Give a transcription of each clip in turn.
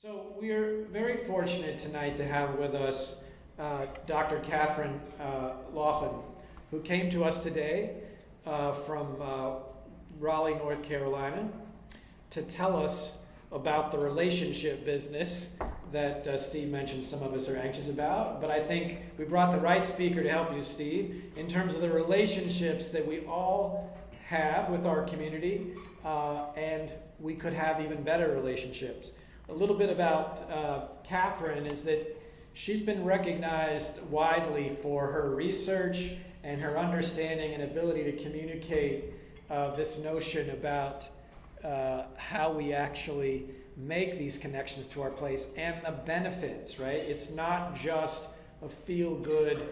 So we're very fortunate tonight to have with us Dr. Katherine Loflin, who came to us today from Raleigh, North Carolina, to tell us about the relationship business that Steve mentioned some of us are anxious about. But I think we brought the right speaker to help you, Steve, in terms of the relationships that we all have with our community, and we could have even better relationships. A little bit about Katherine is that she's been recognized widely for her research and her understanding and ability to communicate this notion about how we actually make these connections to our place and the benefits, right? It's not just a feel-good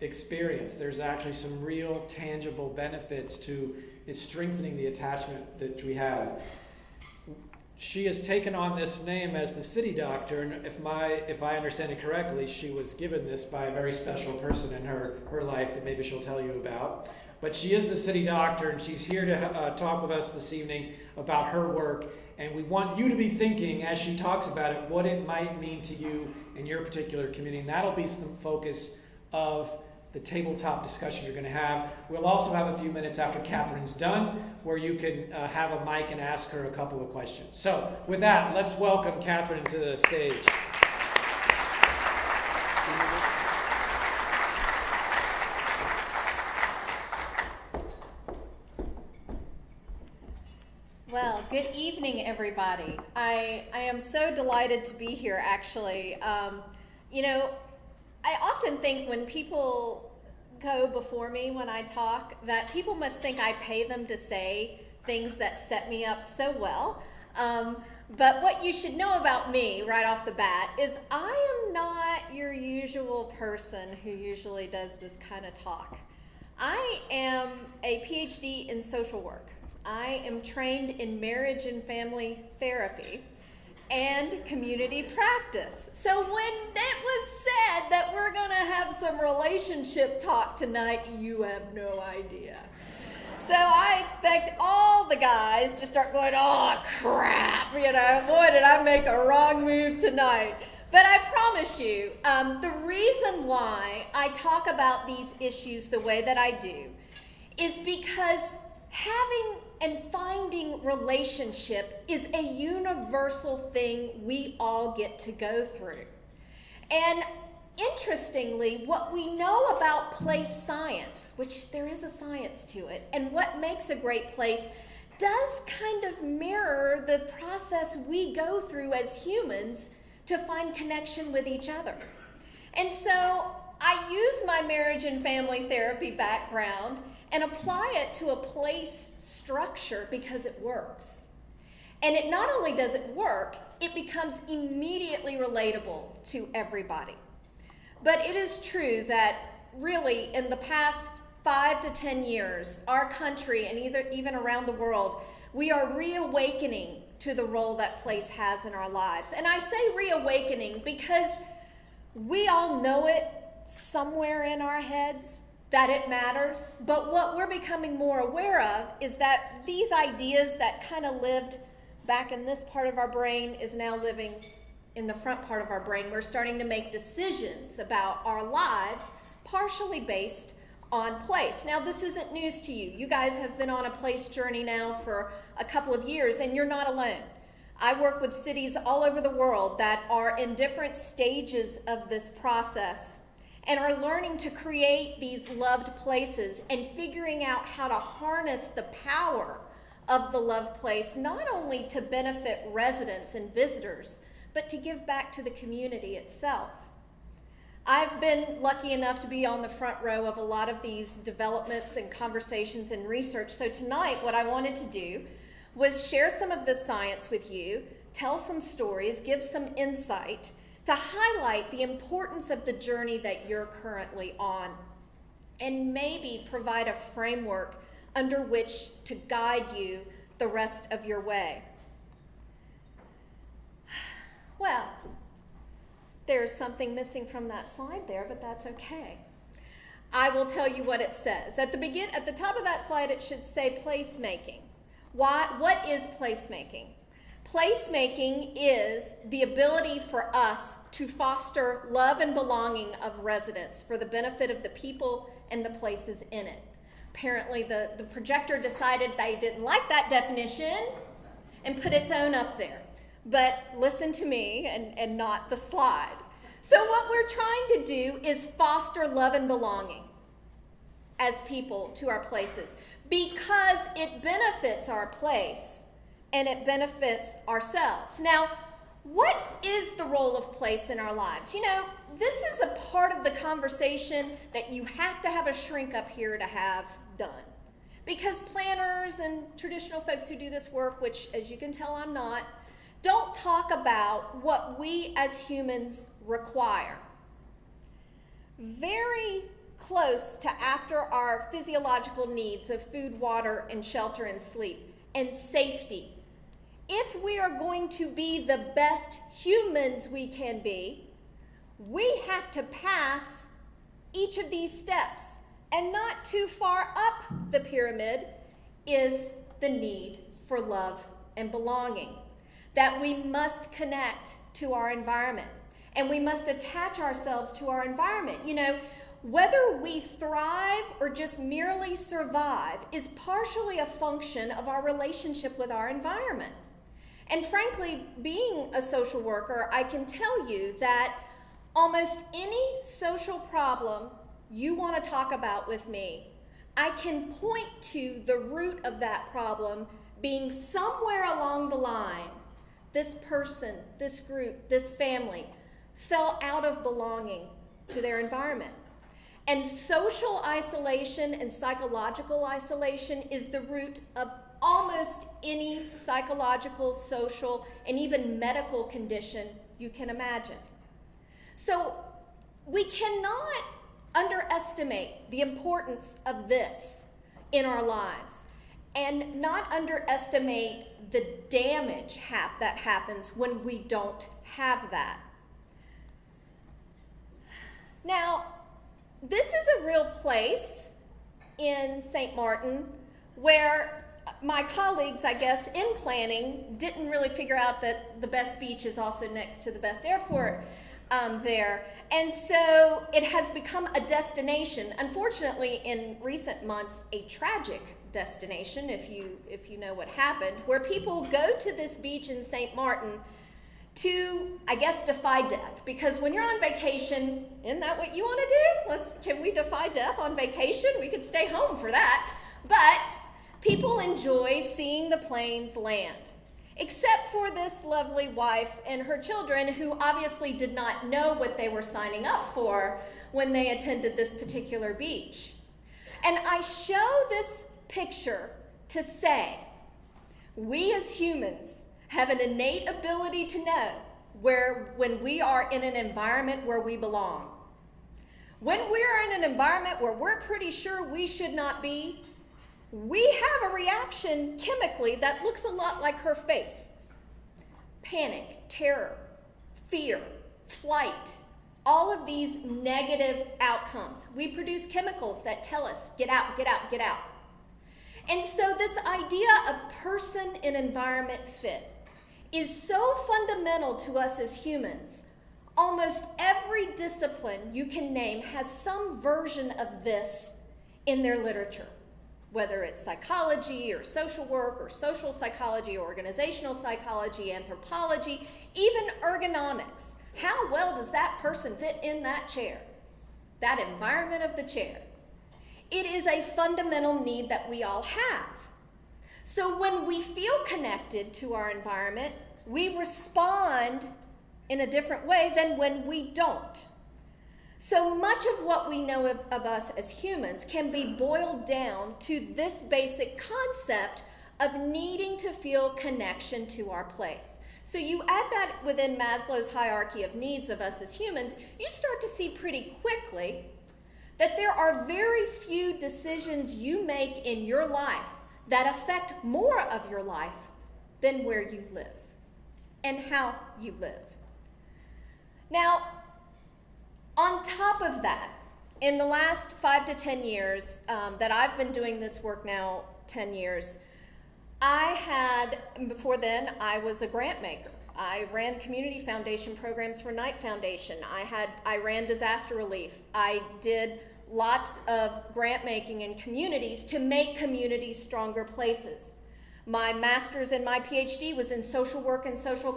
experience. There's actually some real tangible benefits to strengthening the attachment that we have. She has taken on this name as the city doctor, and if I understand it correctly, she was given this by a very special person in her life that maybe she'll tell you about. But she is the city doctor, and she's here to talk with us this evening about her work. And we want you to be thinking, as she talks about it, what it might mean to you in your particular community. And that'll be some focus of the tabletop discussion you're going to have. We'll also have a few minutes after Katherine's done where you can have a mic and ask her a couple of questions. So with that, let's welcome Katherine to the stage. Well, good evening, everybody. I am so delighted to be here, actually. I often think when people go before me when I talk that people must think I pay them to say things that set me up so well. But what you should know about me right off the bat is I am not your usual person who usually does this kind of talk. I am a PhD in social work. I am trained in marriage and family therapy and community practice. So when it was said that we're gonna have some relationship talk tonight, you have no idea. So I expect all the guys to start going, oh crap, boy did I make a wrong move tonight. But I promise you, the reason why I talk about these issues the way that I do is because having and finding relationship is a universal thing we all get to go through. And interestingly, what we know about place science, which there is a science to it, and what makes a great place does kind of mirror the process we go through as humans to find connection with each other. And so I use my marriage and family therapy background and apply it to a place structure because it works. And it not only does it work, it becomes immediately relatable to everybody. But it is true that really in the past 5 to 10 years, our country and even around the world, we are reawakening to the role that place has in our lives. And I say reawakening because we all know it somewhere in our heads that it matters, but what we're becoming more aware of is that these ideas that kind of lived back in this part of our brain is now living in the front part of our brain. We're starting to make decisions about our lives partially based on place. Now, this isn't news to you. You guys have been on a place journey now for a couple of years, and you're not alone. I work with cities all over the world that are in different stages of this process and are learning to create these loved places and figuring out how to harness the power of the loved place, not only to benefit residents and visitors, but to give back to the community itself. I've been lucky enough to be on the front row of a lot of these developments and conversations and research. So tonight, what I wanted to do was share some of this science with you, tell some stories, give some insight, to highlight the importance of the journey that you're currently on, and maybe provide a framework under which to guide you the rest of your way. Well, there's something missing from that slide there, but that's okay. I will tell you what it says. At the top of that slide, it should say placemaking. What is placemaking? Placemaking is the ability for us to foster love and belonging of residents for the benefit of the people and the places in it. Apparently the projector decided they didn't like that definition and put its own up there. But listen to me and not the slide. So what we're trying to do is foster love and belonging as people to our places because it benefits our place and it benefits ourselves. Now, what is the role of place in our lives? You know, this is a part of the conversation that you have to have a shrink up here to have done. Because planners and traditional folks who do this work, which as you can tell I'm not, don't talk about what we as humans require. Very close to after our physiological needs of food, water, and shelter and sleep, and safety. If we are going to be the best humans we can be, we have to pass each of these steps. And not too far up the pyramid is the need for love and belonging. That we must connect to our environment and we must attach ourselves to our environment. You know, whether we thrive or just merely survive is partially a function of our relationship with our environment. And frankly, being a social worker, I can tell you that almost any social problem you want to talk about with me, I can point to the root of that problem being somewhere along the line. This person, this group, this family fell out of belonging to their environment. And social isolation and psychological isolation is the root of almost any psychological, social, and even medical condition you can imagine. So we cannot underestimate the importance of this in our lives and not underestimate the damage that happens when we don't have that. Now, this is a real place in St. Martin where my colleagues, I guess, in planning didn't really figure out that the best beach is also next to the best airport there. And so it has become a destination, unfortunately in recent months, a tragic destination, if you know what happened, where people go to this beach in St. Martin to, I guess, defy death. Because when you're on vacation, isn't that what you want to do? Can we defy death on vacation? We could stay home for that. But people enjoy seeing the planes land. Except for this lovely wife and her children who obviously did not know what they were signing up for when they attended this particular beach. And I show this picture to say, we as humans have an innate ability to know when we are in an environment where we belong. When we are in an environment where we're pretty sure we should not be, we have a reaction chemically that looks a lot like her face. Panic, terror, fear, flight, all of these negative outcomes. We produce chemicals that tell us, get out, get out, get out. And so this idea of person and environment fit is so fundamental to us as humans. Almost every discipline you can name has some version of this in their literature. Whether it's psychology or social work or social psychology, organizational psychology, anthropology, even ergonomics. How well does that person fit in that chair? That environment of the chair. It is a fundamental need that we all have. So when we feel connected to our environment, we respond in a different way than when we don't. So much of what we know of us as humans can be boiled down to this basic concept of needing to feel connection to our place. So you add that within Maslow's hierarchy of needs of us as humans, you start to see pretty quickly that there are very few decisions you make in your life that affect more of your life than where you live and how you live. Now, on top of that, in the last 5 to 10 years that I've been doing this work now, 10 years, I had before then, I was a grant maker. I ran community foundation programs for Knight Foundation. I ran disaster relief. I did lots of grant making in communities to make communities stronger places. My master's and my PhD was in social work and social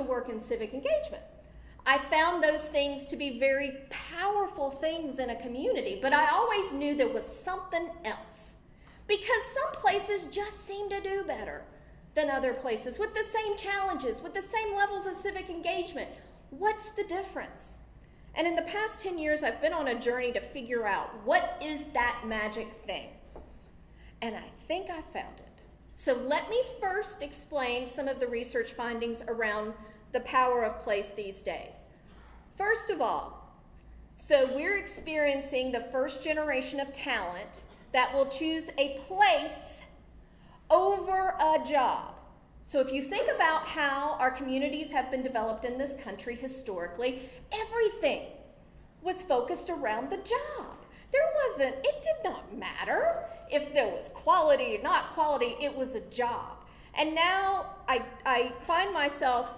work and civic engagement. I found those things to be very powerful things in a community, but I always knew there was something else, because some places just seem to do better than other places with the same challenges, with the same levels of civic engagement. What's the difference? And in the past 10 years, I've been on a journey to figure out what is that magic thing. And I think I found it. So let me first explain some of the research findings around the power of place these days. First of all, so we're experiencing the first generation of talent that will choose a place over a job. So if you think about how our communities have been developed in this country historically, everything was focused around the job. It did not matter if there was quality or not quality, it was a job. And now I find myself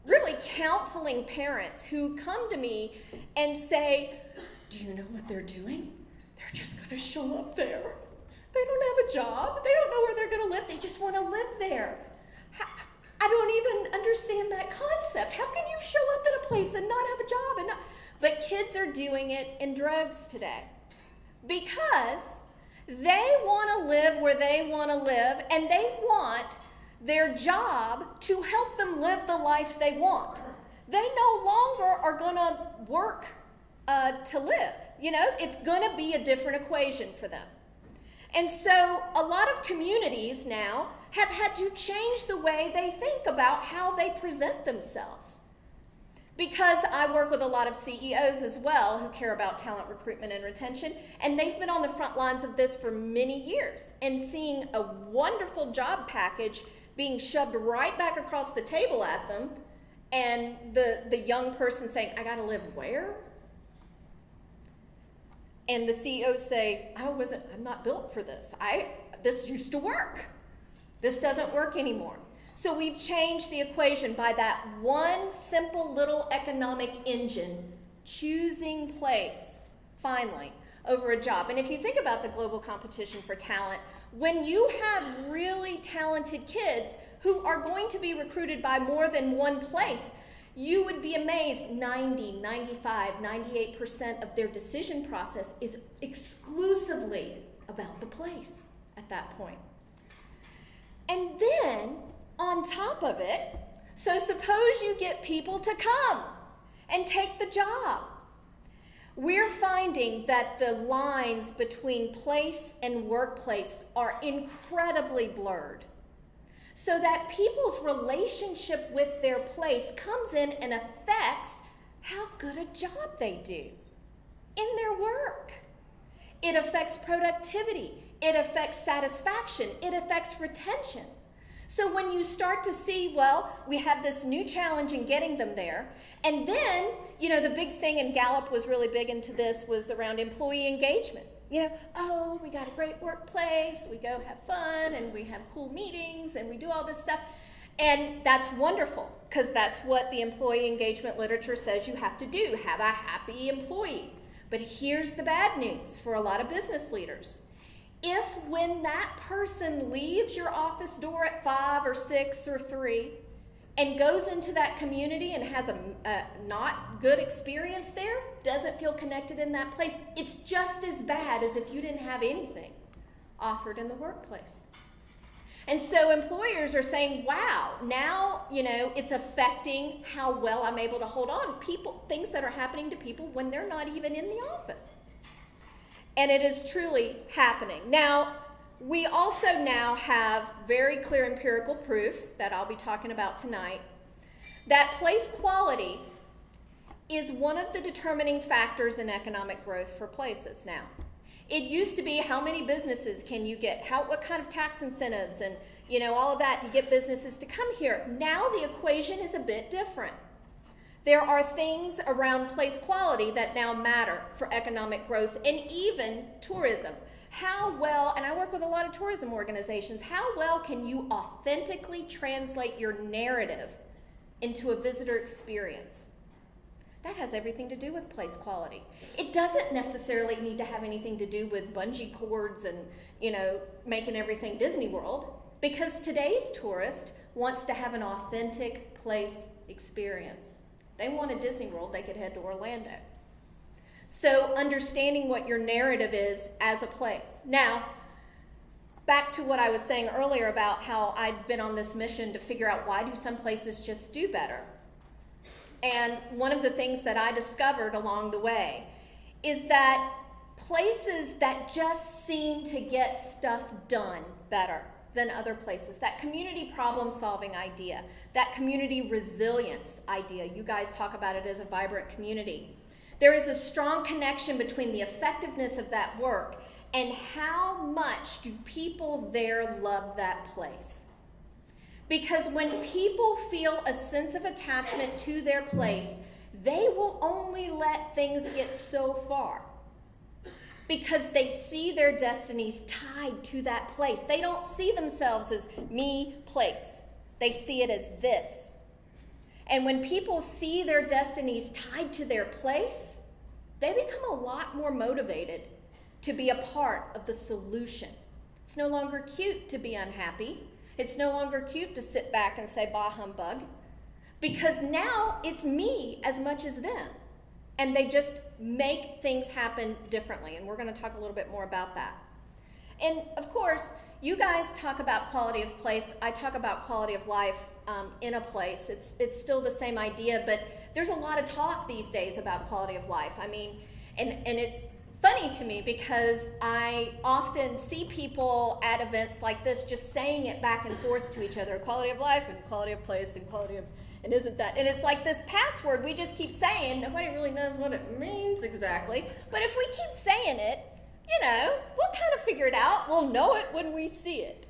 really counseling parents who come to me and say, do you know what they're doing? They're just gonna show up there. They don't have a job. They don't know where they're gonna live. They just wanna live there. I don't even understand that concept. How can you show up in a place and not have a job? But kids are doing it in droves today because they wanna live where they wanna live, and they want their job to help them live the life they want. They no longer are gonna work to live. You know, it's gonna be a different equation for them. And so a lot of communities now have had to change the way they think about how they present themselves. Because I work with a lot of CEOs as well who care about talent recruitment and retention, and they've been on the front lines of this for many years, and seeing a wonderful job package being shoved right back across the table at them, and the young person saying, I gotta live where? And the CEOs say, I'm not built for this. This used to work. This doesn't work anymore. So we've changed the equation by that one simple little economic engine, choosing place, finally, over a job. And if you think about the global competition for talent, when you have really talented kids who are going to be recruited by more than one place, you would be amazed, 90, 95, 98% of their decision process is exclusively about the place at that point. And then, on top of it, so suppose you get people to come and take the job. We're finding that the lines between place and workplace are incredibly blurred, so that people's relationship with their place comes in and affects how good a job they do in their work. It affects productivity, it affects satisfaction, it affects retention. So when you start to see, well, we have this new challenge in getting them there, and then, you know, the big thing, and Gallup was really big into this, was around employee engagement. You know, oh, we got a great workplace, we go have fun, and we have cool meetings, and we do all this stuff. And that's wonderful, because that's what the employee engagement literature says you have to do, have a happy employee. But here's the bad news for a lot of business leaders. If when that person leaves your office door at 5 or 6 or 3 and goes into that community and has a not good experience there, doesn't feel connected in that place, it's just as bad as if you didn't have anything offered in the workplace. And so employers are saying, wow, now, you know, it's affecting how well I'm able to hold on. Things that are happening to people when they're not even in the office. And it is truly happening. Now, we also now have very clear empirical proof that I'll be talking about tonight, that place quality is one of the determining factors in economic growth for places now. It used to be how many businesses can you get, what kind of tax incentives, and you know, all of that to get businesses to come here. Now the equation is a bit different. There are things around place quality that now matter for economic growth and even tourism. How well, and I work with a lot of tourism organizations, how well can you authentically translate your narrative into a visitor experience? That has everything to do with place quality. It doesn't necessarily need to have anything to do with bungee cords and, making everything Disney World, because today's tourist wants to have an authentic place experience. They want a Disney World, they could head to Orlando. So understanding what your narrative is as a place. Now, back to what I was saying earlier about how I'd been on this mission to figure out why do some places just do better. And one of the things that I discovered along the way is that places that just seem to get stuff done better than other places, that community problem solving idea, that community resilience idea, you guys talk about it as a vibrant community. There is a strong connection between the effectiveness of that work and how much do people there love that place. Because when people feel a sense of attachment to their place, they will only let things get so far. Because they see their destinies tied to that place. They don't see themselves as me, place. They see it as this. And when people see their destinies tied to their place, they become a lot more motivated to be a part of the solution. It's no longer cute to be unhappy. It's no longer cute to sit back and say, bah humbug, because now it's me as much as them. And they just make things happen differently. And we're going to talk a little bit more about that. And of course, you guys talk about quality of place. I talk about quality of life in a place. It's still the same idea, but there's a lot of talk these days about quality of life. I mean, and it's funny to me because I often see people at events like this just saying it back and forth to each other, quality of life and quality of place and quality of, and isn't that, and it's like this password we just keep saying, nobody really knows what it means exactly, but if we keep saying it, we'll kind of figure it out, we'll know it when we see it.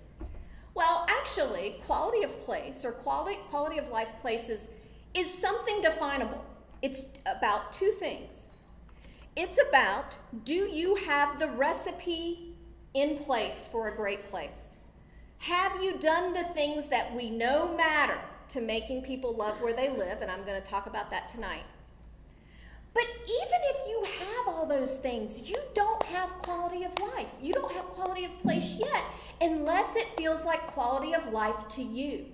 Well, actually, quality of place or quality of life places is something definable. It's about two things. It's about, do you have the recipe in place for a great place? Have you done the things that we know matter to making people love where they live? And I'm going to talk about that tonight. But even if you have all those things, you don't have quality of life. You don't have quality of place yet, unless it feels like quality of life to you.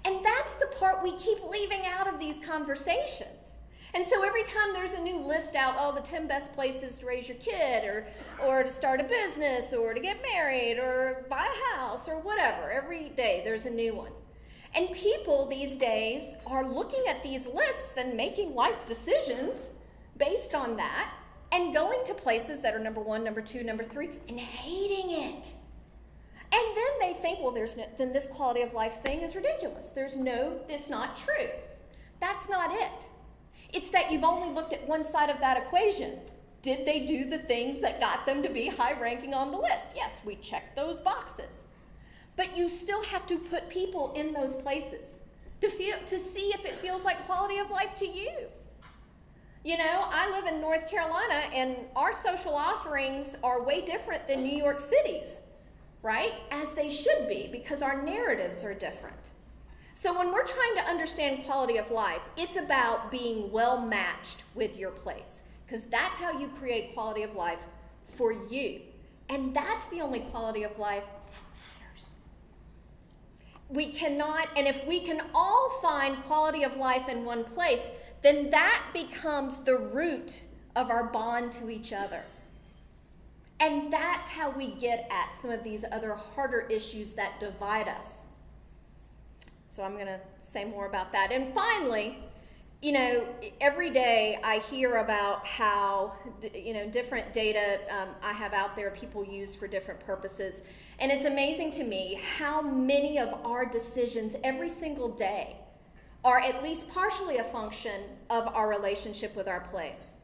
And that's the part we keep leaving out of these conversations. And so every time there's a new list out, the 10 best places to raise your kid or to start a business or to get married or buy a house or whatever, every day there's a new one. And people these days are looking at these lists and making life decisions based on that and going to places that are number 1, number 2, number 3 and hating it. And then they think, then this quality of life thing is ridiculous. It's not true. That's not it. It's that you've only looked at one side of that equation. Did they do the things that got them to be high ranking on the list? Yes, we checked those boxes. But you still have to put people in those places to see if it feels like quality of life to you. I live in North Carolina and our social offerings are way different than New York City's, right? As they should be, because our narratives are different. So when we're trying to understand quality of life, it's about being well matched with your place, because that's how you create quality of life for you. And that's the only quality of life that matters. We cannot, and if we can all find quality of life in one place, then that becomes the root of our bond to each other. And that's how we get at some of these other harder issues that divide us. So I'm going to say more about that. And finally, every day I hear about how, different data I have out there people use for different purposes. And it's amazing to me how many of our decisions every single day are at least partially a function of our relationship with our place.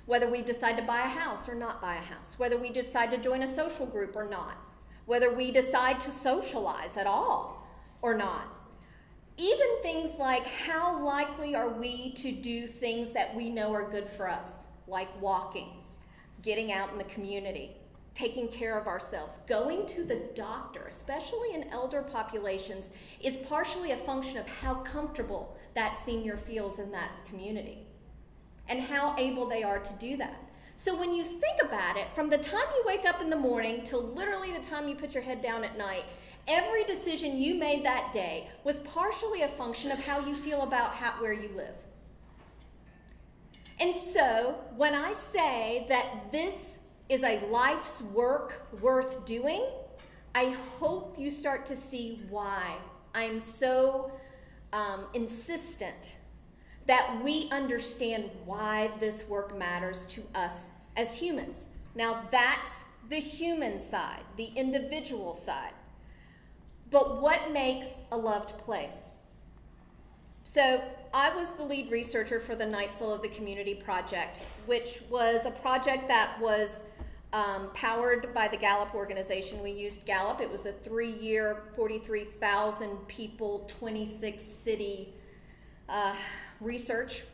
Whether we decide to buy a house or not buy a house, whether we decide to join a social group or not, whether we decide to socialize at all or not. Even things like how likely are we to do things that we know are good for us, like walking, getting out in the community, taking care of ourselves. Going to the doctor, especially in elder populations, is partially a function of how comfortable that senior feels in that community and how able they are to do that. So when you think about it, from the time you wake up in the morning till literally the time you put your head down at night, every decision you made that day was partially a function of how you feel about where you live. And so when I say that this is a life's work worth doing, I hope you start to see why I'm so insistent that we understand why this work matters to us as humans. Now that's the human side, the individual side. But what makes a loved place? So I was the lead researcher for the Night Soul of the Community project, which was a project that was powered by the Gallup organization. We used Gallup. It was a 3-year, 43,000 people, 26 city research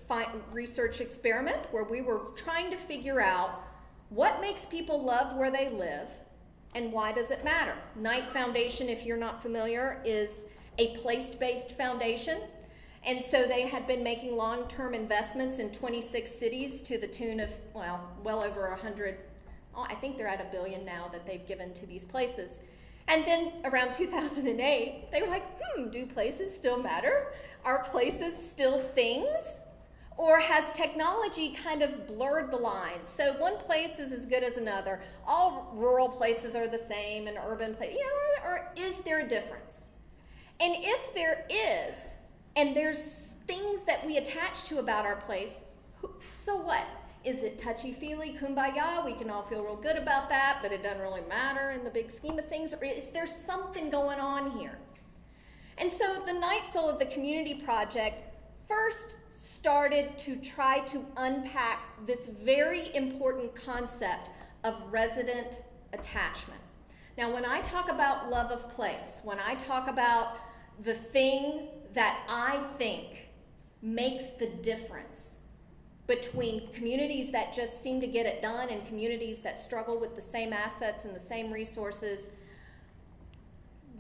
experiment where we were trying to figure out what makes people love where they live and why does it matter. Knight Foundation, if you're not familiar, is a place-based foundation. And so they had been making long-term investments in 26 cities to the tune of, well over 100, I think they're at $1 billion now that they've given to these places. And then around 2008, they were like, do places still matter? Are places still things? Or has technology kind of blurred the lines? So one place is as good as another. All rural places are the same and urban places, or is there a difference? And if there is, and there's things that we attach to about our place, so what? Is it touchy-feely, kumbaya? We can all feel real good about that, but it doesn't really matter in the big scheme of things. Or is there something going on here? And so the Night Soul of the Community project first started to try to unpack this very important concept of resident attachment. Now, when I talk about love of place, when I talk about the thing that I think makes the difference between communities that just seem to get it done and communities that struggle with the same assets and the same resources,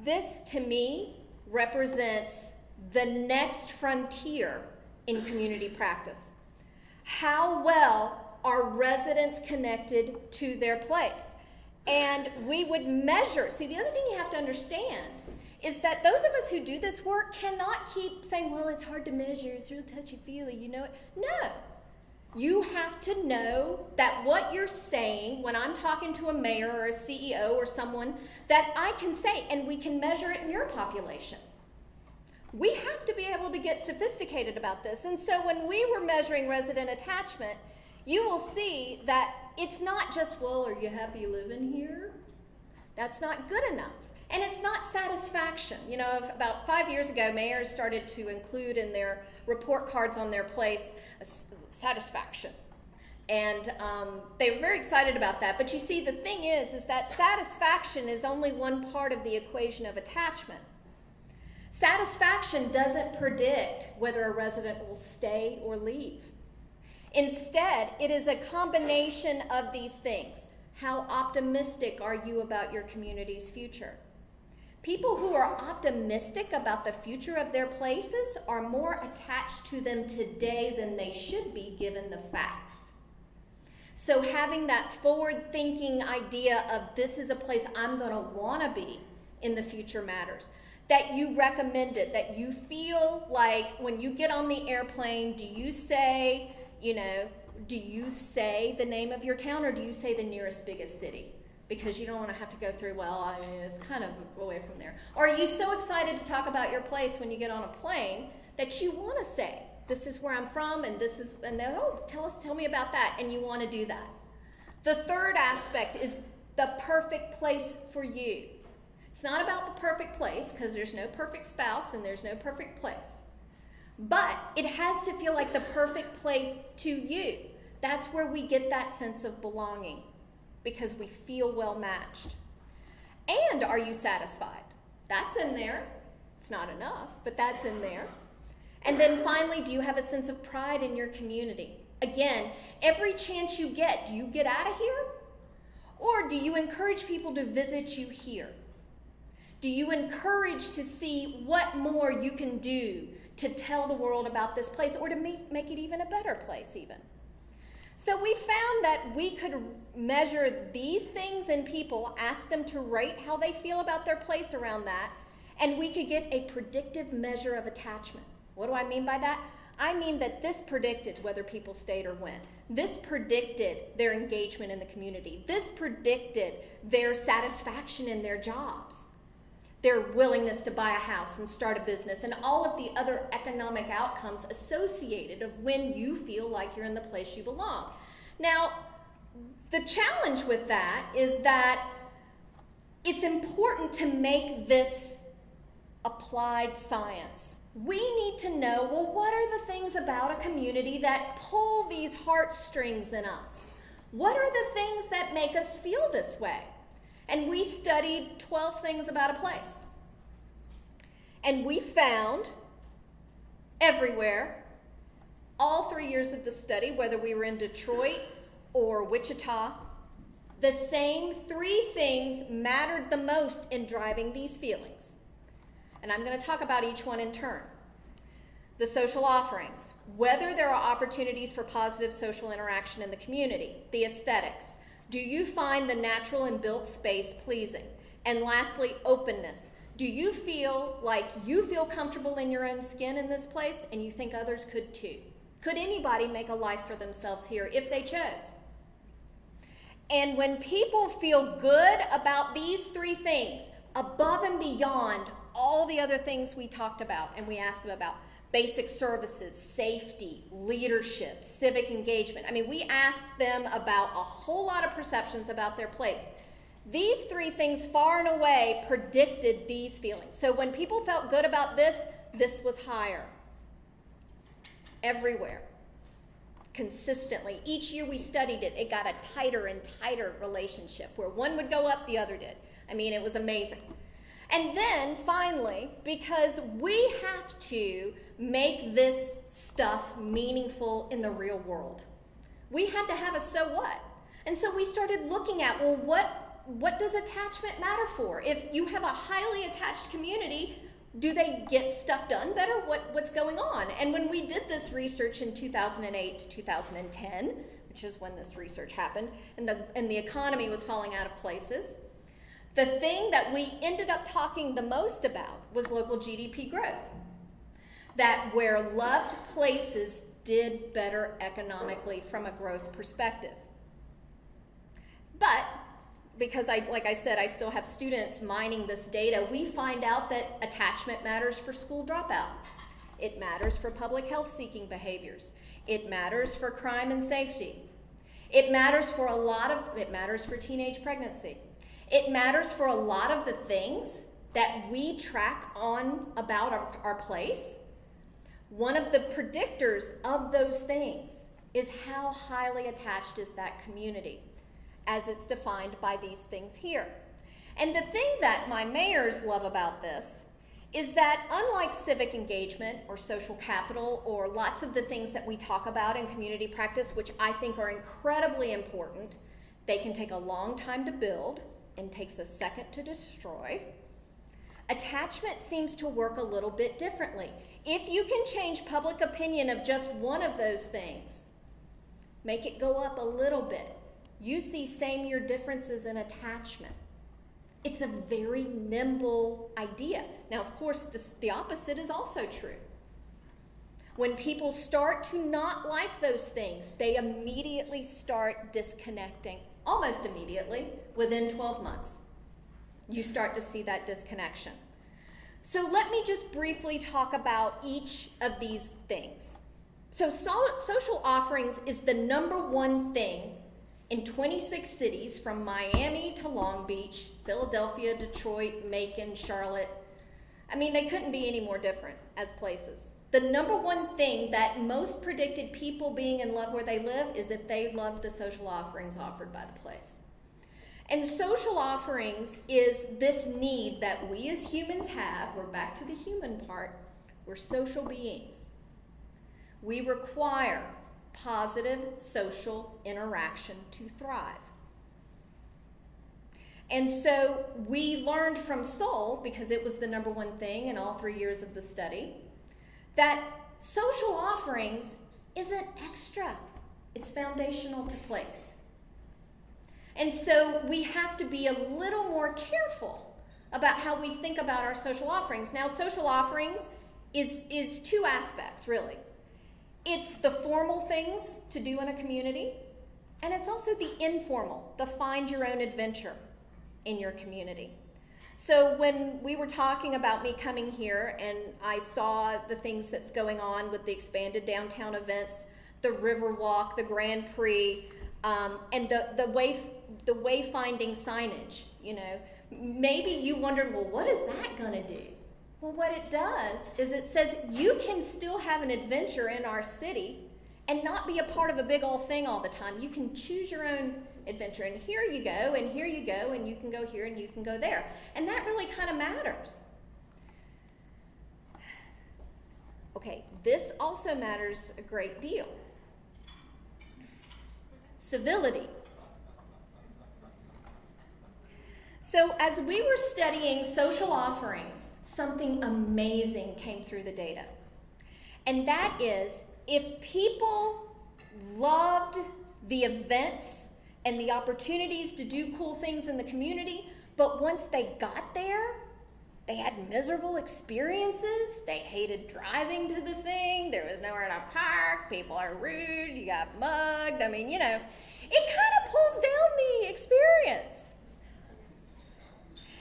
this to me represents the next frontier in community practice. How well are residents connected to their place? And we would measure, see, the other thing you have to understand is that those of us who do this work cannot keep saying, well, it's hard to measure, it's real touchy-feely, you know it. No. You have to know that what you're saying when I'm talking to a mayor or a CEO or someone, that I can say, and we can measure it in your population. We have to be able to get sophisticated about this. And so when we were measuring resident attachment, you will see that it's not just, well, are you happy living here? That's not good enough. And it's not satisfaction. You know, about 5 years ago, mayors started to include in their report cards on their place satisfaction. And they were very excited about that. But you see, the thing is that satisfaction is only one part of the equation of attachment. Satisfaction doesn't predict whether a resident will stay or leave. Instead, it is a combination of these things. How optimistic are you about your community's future? People who are optimistic about the future of their places are more attached to them today than they should be given the facts. So having that forward-thinking idea of this is a place I'm going to want to be in the future matters. That you recommend it, that you feel like when you get on the airplane, do you say, do you say the name of your town or do you say the nearest biggest city? Because you don't want to have to go through, it's kind of away from there. Or are you so excited to talk about your place when you get on a plane that you want to say, this is where I'm from and tell me about that, and you want to do that. The third aspect is the perfect place for you. It's not about the perfect place because there's no perfect spouse and there's no perfect place. But it has to feel like the perfect place to you. That's where we get that sense of belonging because we feel well matched. And are you satisfied? That's in there. It's not enough, but that's in there. And then finally, do you have a sense of pride in your community? Again, every chance you get, do you get out of here? Or do you encourage people to visit you here? Do you encourage to see what more you can do to tell the world about this place, or to make it even a better place even? So we found that we could measure these things in people, ask them to rate how they feel about their place around that, and we could get a predictive measure of attachment. What do I mean by that? I mean that this predicted whether people stayed or went. This predicted their engagement in the community. This predicted their satisfaction in their jobs, their willingness to buy a house and start a business, and all of the other economic outcomes associated of when you feel like you're in the place you belong. Now, the challenge with that is that it's important to make this applied science. We need to know, well, what are the things about a community that pull these heartstrings in us? What are the things that make us feel this way? And we studied 12 things about a place. And we found everywhere, all 3 years of the study, whether we were in Detroit or Wichita, the same 3 things mattered the most in driving these feelings. And I'm going to talk about each one in turn. The social offerings, whether there are opportunities for positive social interaction in the community. The aesthetics, do you find the natural and built space pleasing? And lastly, openness. Do you feel like you feel comfortable in your own skin in this place and you think others could too? Could anybody make a life for themselves here if they chose? And when people feel good about these 3 things, above and beyond all the other things we talked about and we asked them about, basic services, safety, leadership, civic engagement. I mean, we asked them about a whole lot of perceptions about their place. These 3 things far and away predicted these feelings. So when people felt good about this, this was higher. Everywhere. Consistently. Each year we studied it, it got a tighter and tighter relationship where one would go up, the other did. I mean, it was amazing. And then finally, because we have to make this stuff meaningful in the real world, we had to have a so what. And so we started looking at, well, what does attachment matter for? If you have a highly attached community, do they get stuff done better? What's going on? And when we did this research in 2008 to 2010, which is when this research happened, and the economy was falling out of places, the thing that we ended up talking the most about was local GDP growth. That where loved places did better economically from a growth perspective. But because like I said, I still have students mining this data, we find out that attachment matters for school dropout. It matters for public health seeking behaviors. It matters for crime and safety. It matters for it matters for teenage pregnancy. It matters for a lot of the things that we track on about our place. One of the predictors of those things is how highly attached is that community, as it's defined by these things here. And the thing that my mayors love about this is that unlike civic engagement or social capital or lots of the things that we talk about in community practice, which I think are incredibly important, they can take a long time to build and takes a second to destroy. Attachment seems to work a little bit differently. If you can change public opinion of just one of those things, make it go up a little bit, you see same-year differences in attachment. It's a very nimble idea. Now, of course, the opposite is also true. When people start to not like those things, they immediately start disconnecting, almost immediately, within 12 months. You start to see that disconnection. So let me just briefly talk about each of these things. So social offerings is the #1 thing in 26 cities from Miami to Long Beach, Philadelphia, Detroit, Macon, Charlotte. I mean, they couldn't be any more different as places. The #1 thing that most predicted people being in love where they live is if they loved the social offerings offered by the place. And social offerings is this need that we as humans have. We're back to the human part. We're social beings. We require positive social interaction to thrive. And so we learned from Soul, because it was the number one thing in all 3 years of the study, that social offerings isn't extra. It's foundational to place. And so we have to be a little more careful about how we think about our social offerings. Now, social offerings is two aspects, really. It's the formal things to do in a community, and it's also the informal, the find your own adventure in your community. So when we were talking about me coming here and I saw the things that's going on with the expanded downtown events, the River Walk, the Grand Prix, and the wayfinding signage, you know, maybe you wondered, well, what is that going to do? Well, what it does is it says you can still have an adventure in our city and not be a part of a big old thing all the time. You can choose your own adventure, and here you go, and here you go, and you can go here and you can go there. And that really kind of matters. Okay, this also matters a great deal. Civility. So as we were studying social offerings, something amazing came through the data. And that is, if people loved the events and the opportunities to do cool things in the community, but once they got there, they had miserable experiences. They hated driving to the thing. There was nowhere to park. People are rude. You got mugged. I mean, you know, it kind of pulls down the experience.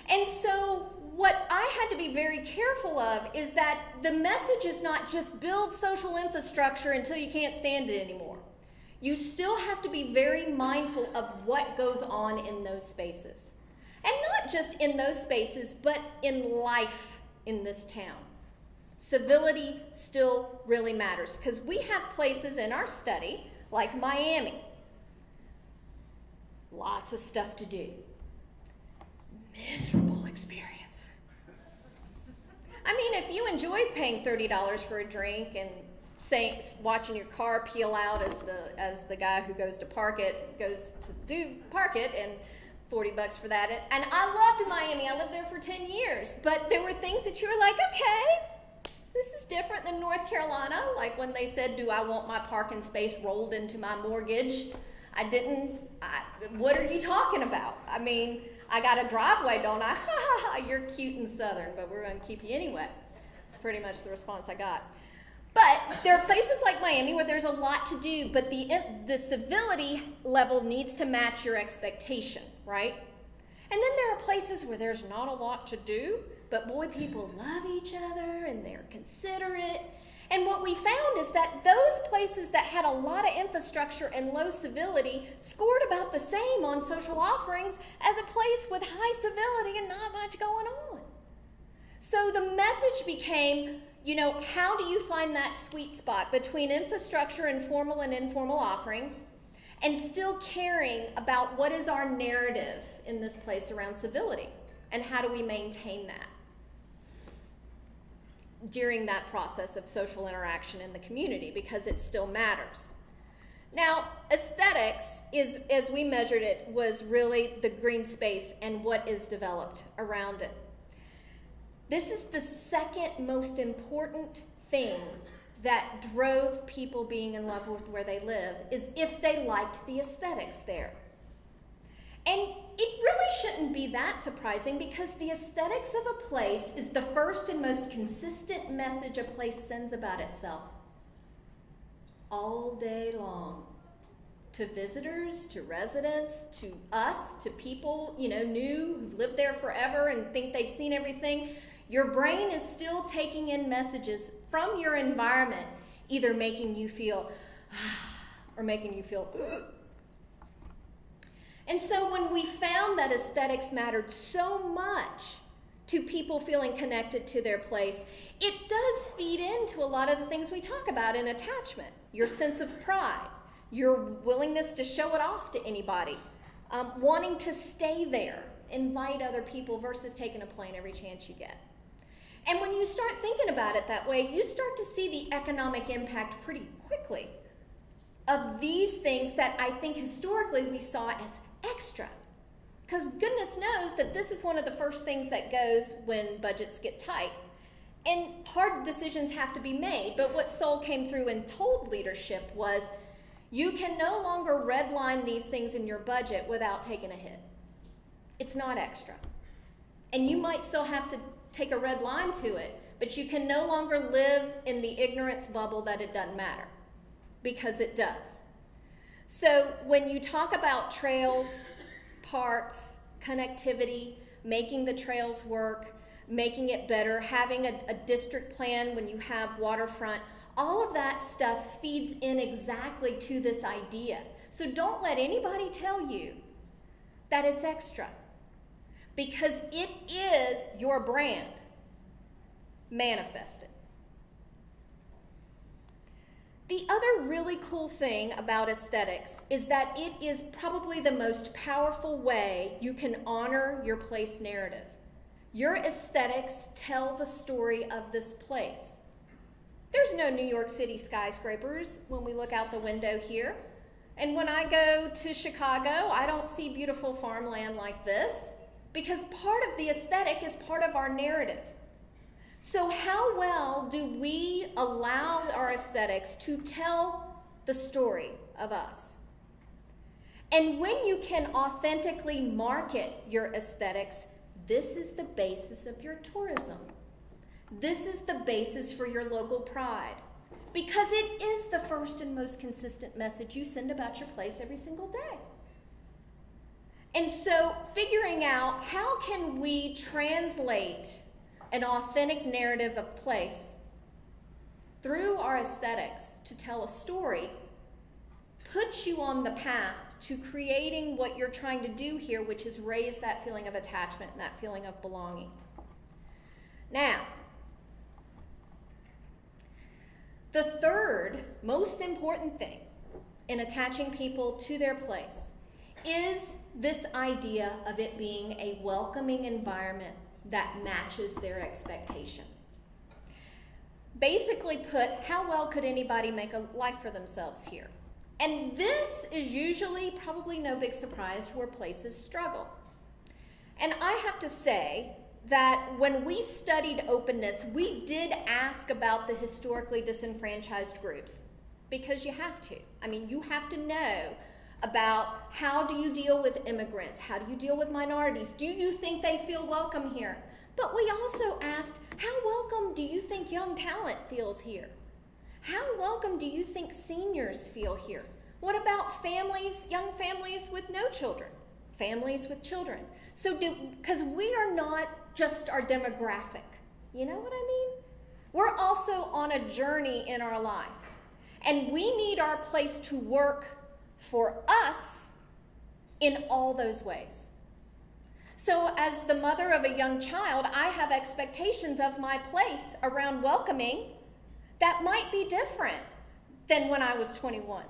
And so what I had to be very careful of is that the message is not just build social infrastructure until you can't stand it anymore. You still have to be very mindful of what goes on in those spaces. And not just in those spaces, but in life in this town. Civility still really matters, because we have places in our study, like Miami. Lots of stuff to do. Miserable experience. I mean, if you enjoy paying $30 for a drink and watching your car peel out as the guy who goes to park it and $40 for that. And I loved Miami. I lived there for 10 years. But there were things that you were like, okay, this is different than North Carolina. Like when they said, do I want my parking space rolled into my mortgage? What are you talking about? I mean, I got a driveway, don't I? Ha ha ha, you're cute and Southern, but we're going to keep you anyway. It's pretty much the response I got. But there are places like Miami where there's a lot to do, but the civility level needs to match your expectation, right? And then there are places where there's not a lot to do, but boy, people love each other and they're considerate. And what we found is that those places that had a lot of infrastructure and low civility scored about the same on social offerings as a place with high civility and not much going on. So the message became, you know, how do you find that sweet spot between infrastructure and formal and informal offerings and still caring about what is our narrative in this place around civility and how do we maintain that during that process of social interaction in the community, because it still matters. Now, aesthetics is, as we measured it, was really the green space and what is developed around it. This is the second most important thing that drove people being in love with where they live, is if they liked the aesthetics there. And it really shouldn't be that surprising, because the aesthetics of a place is the first and most consistent message a place sends about itself all day long. To visitors, to residents, to us, to people, you know, new, who've lived there forever and think they've seen everything. Your brain is still taking in messages from your environment, either making you feel or making you feel And so when we found that aesthetics mattered so much to people feeling connected to their place, it does feed into a lot of the things we talk about in attachment. Your sense of pride, your willingness to show it off to anybody, wanting to stay there, invite other people versus taking a plane every chance you get. And when you start thinking about it that way, you start to see the economic impact pretty quickly of these things that I think historically we saw as extra. Because goodness knows that this is one of the first things that goes when budgets get tight. And hard decisions have to be made. But what Sol came through and told leadership was, you can no longer redline these things in your budget without taking a hit. It's not extra. And you might still have to take a red line to it, but you can no longer live in the ignorance bubble that it doesn't matter, because it does. So when you talk about trails, parks, connectivity, making the trails work, making it better, having a district plan when you have waterfront, all of that stuff feeds in exactly to this idea. So don't let anybody tell you that it's extra, because it is your brand manifested. The other really cool thing about aesthetics is that it is probably the most powerful way you can honor your place narrative. Your aesthetics tell the story of this place. There's no New York City skyscrapers when we look out the window here. And when I go to Chicago, I don't see beautiful farmland like this, because part of the aesthetic is part of our narrative. So how well do we allow our aesthetics to tell the story of us? And when you can authentically market your aesthetics, this is the basis of your tourism. This is the basis for your local pride, because it is the first and most consistent message you send about your place every single day. And so figuring out how can we translate an authentic narrative of place through our aesthetics to tell a story puts you on the path to creating what you're trying to do here, which is raise that feeling of attachment and that feeling of belonging. Now, the third most important thing in attaching people to their place is this idea of it being a welcoming environment that matches their expectation. Basically put, how well could anybody make a life for themselves here? And this is usually probably no big surprise where places struggle. And I have to say that when we studied openness, we did ask about the historically disenfranchised groups, because you have to. I mean, you have to know about how do you deal with immigrants? How do you deal with minorities? Do you think they feel welcome here? But we also asked, how welcome do you think young talent feels here? How welcome do you think seniors feel here? What about families, young families with no children? Families with children? So because we are not just our demographic, you know what I mean? We're also on a journey in our life. And we need our place to work for us in all those ways. So as the mother of a young child, I have expectations of my place around welcoming that might be different than when I was 21.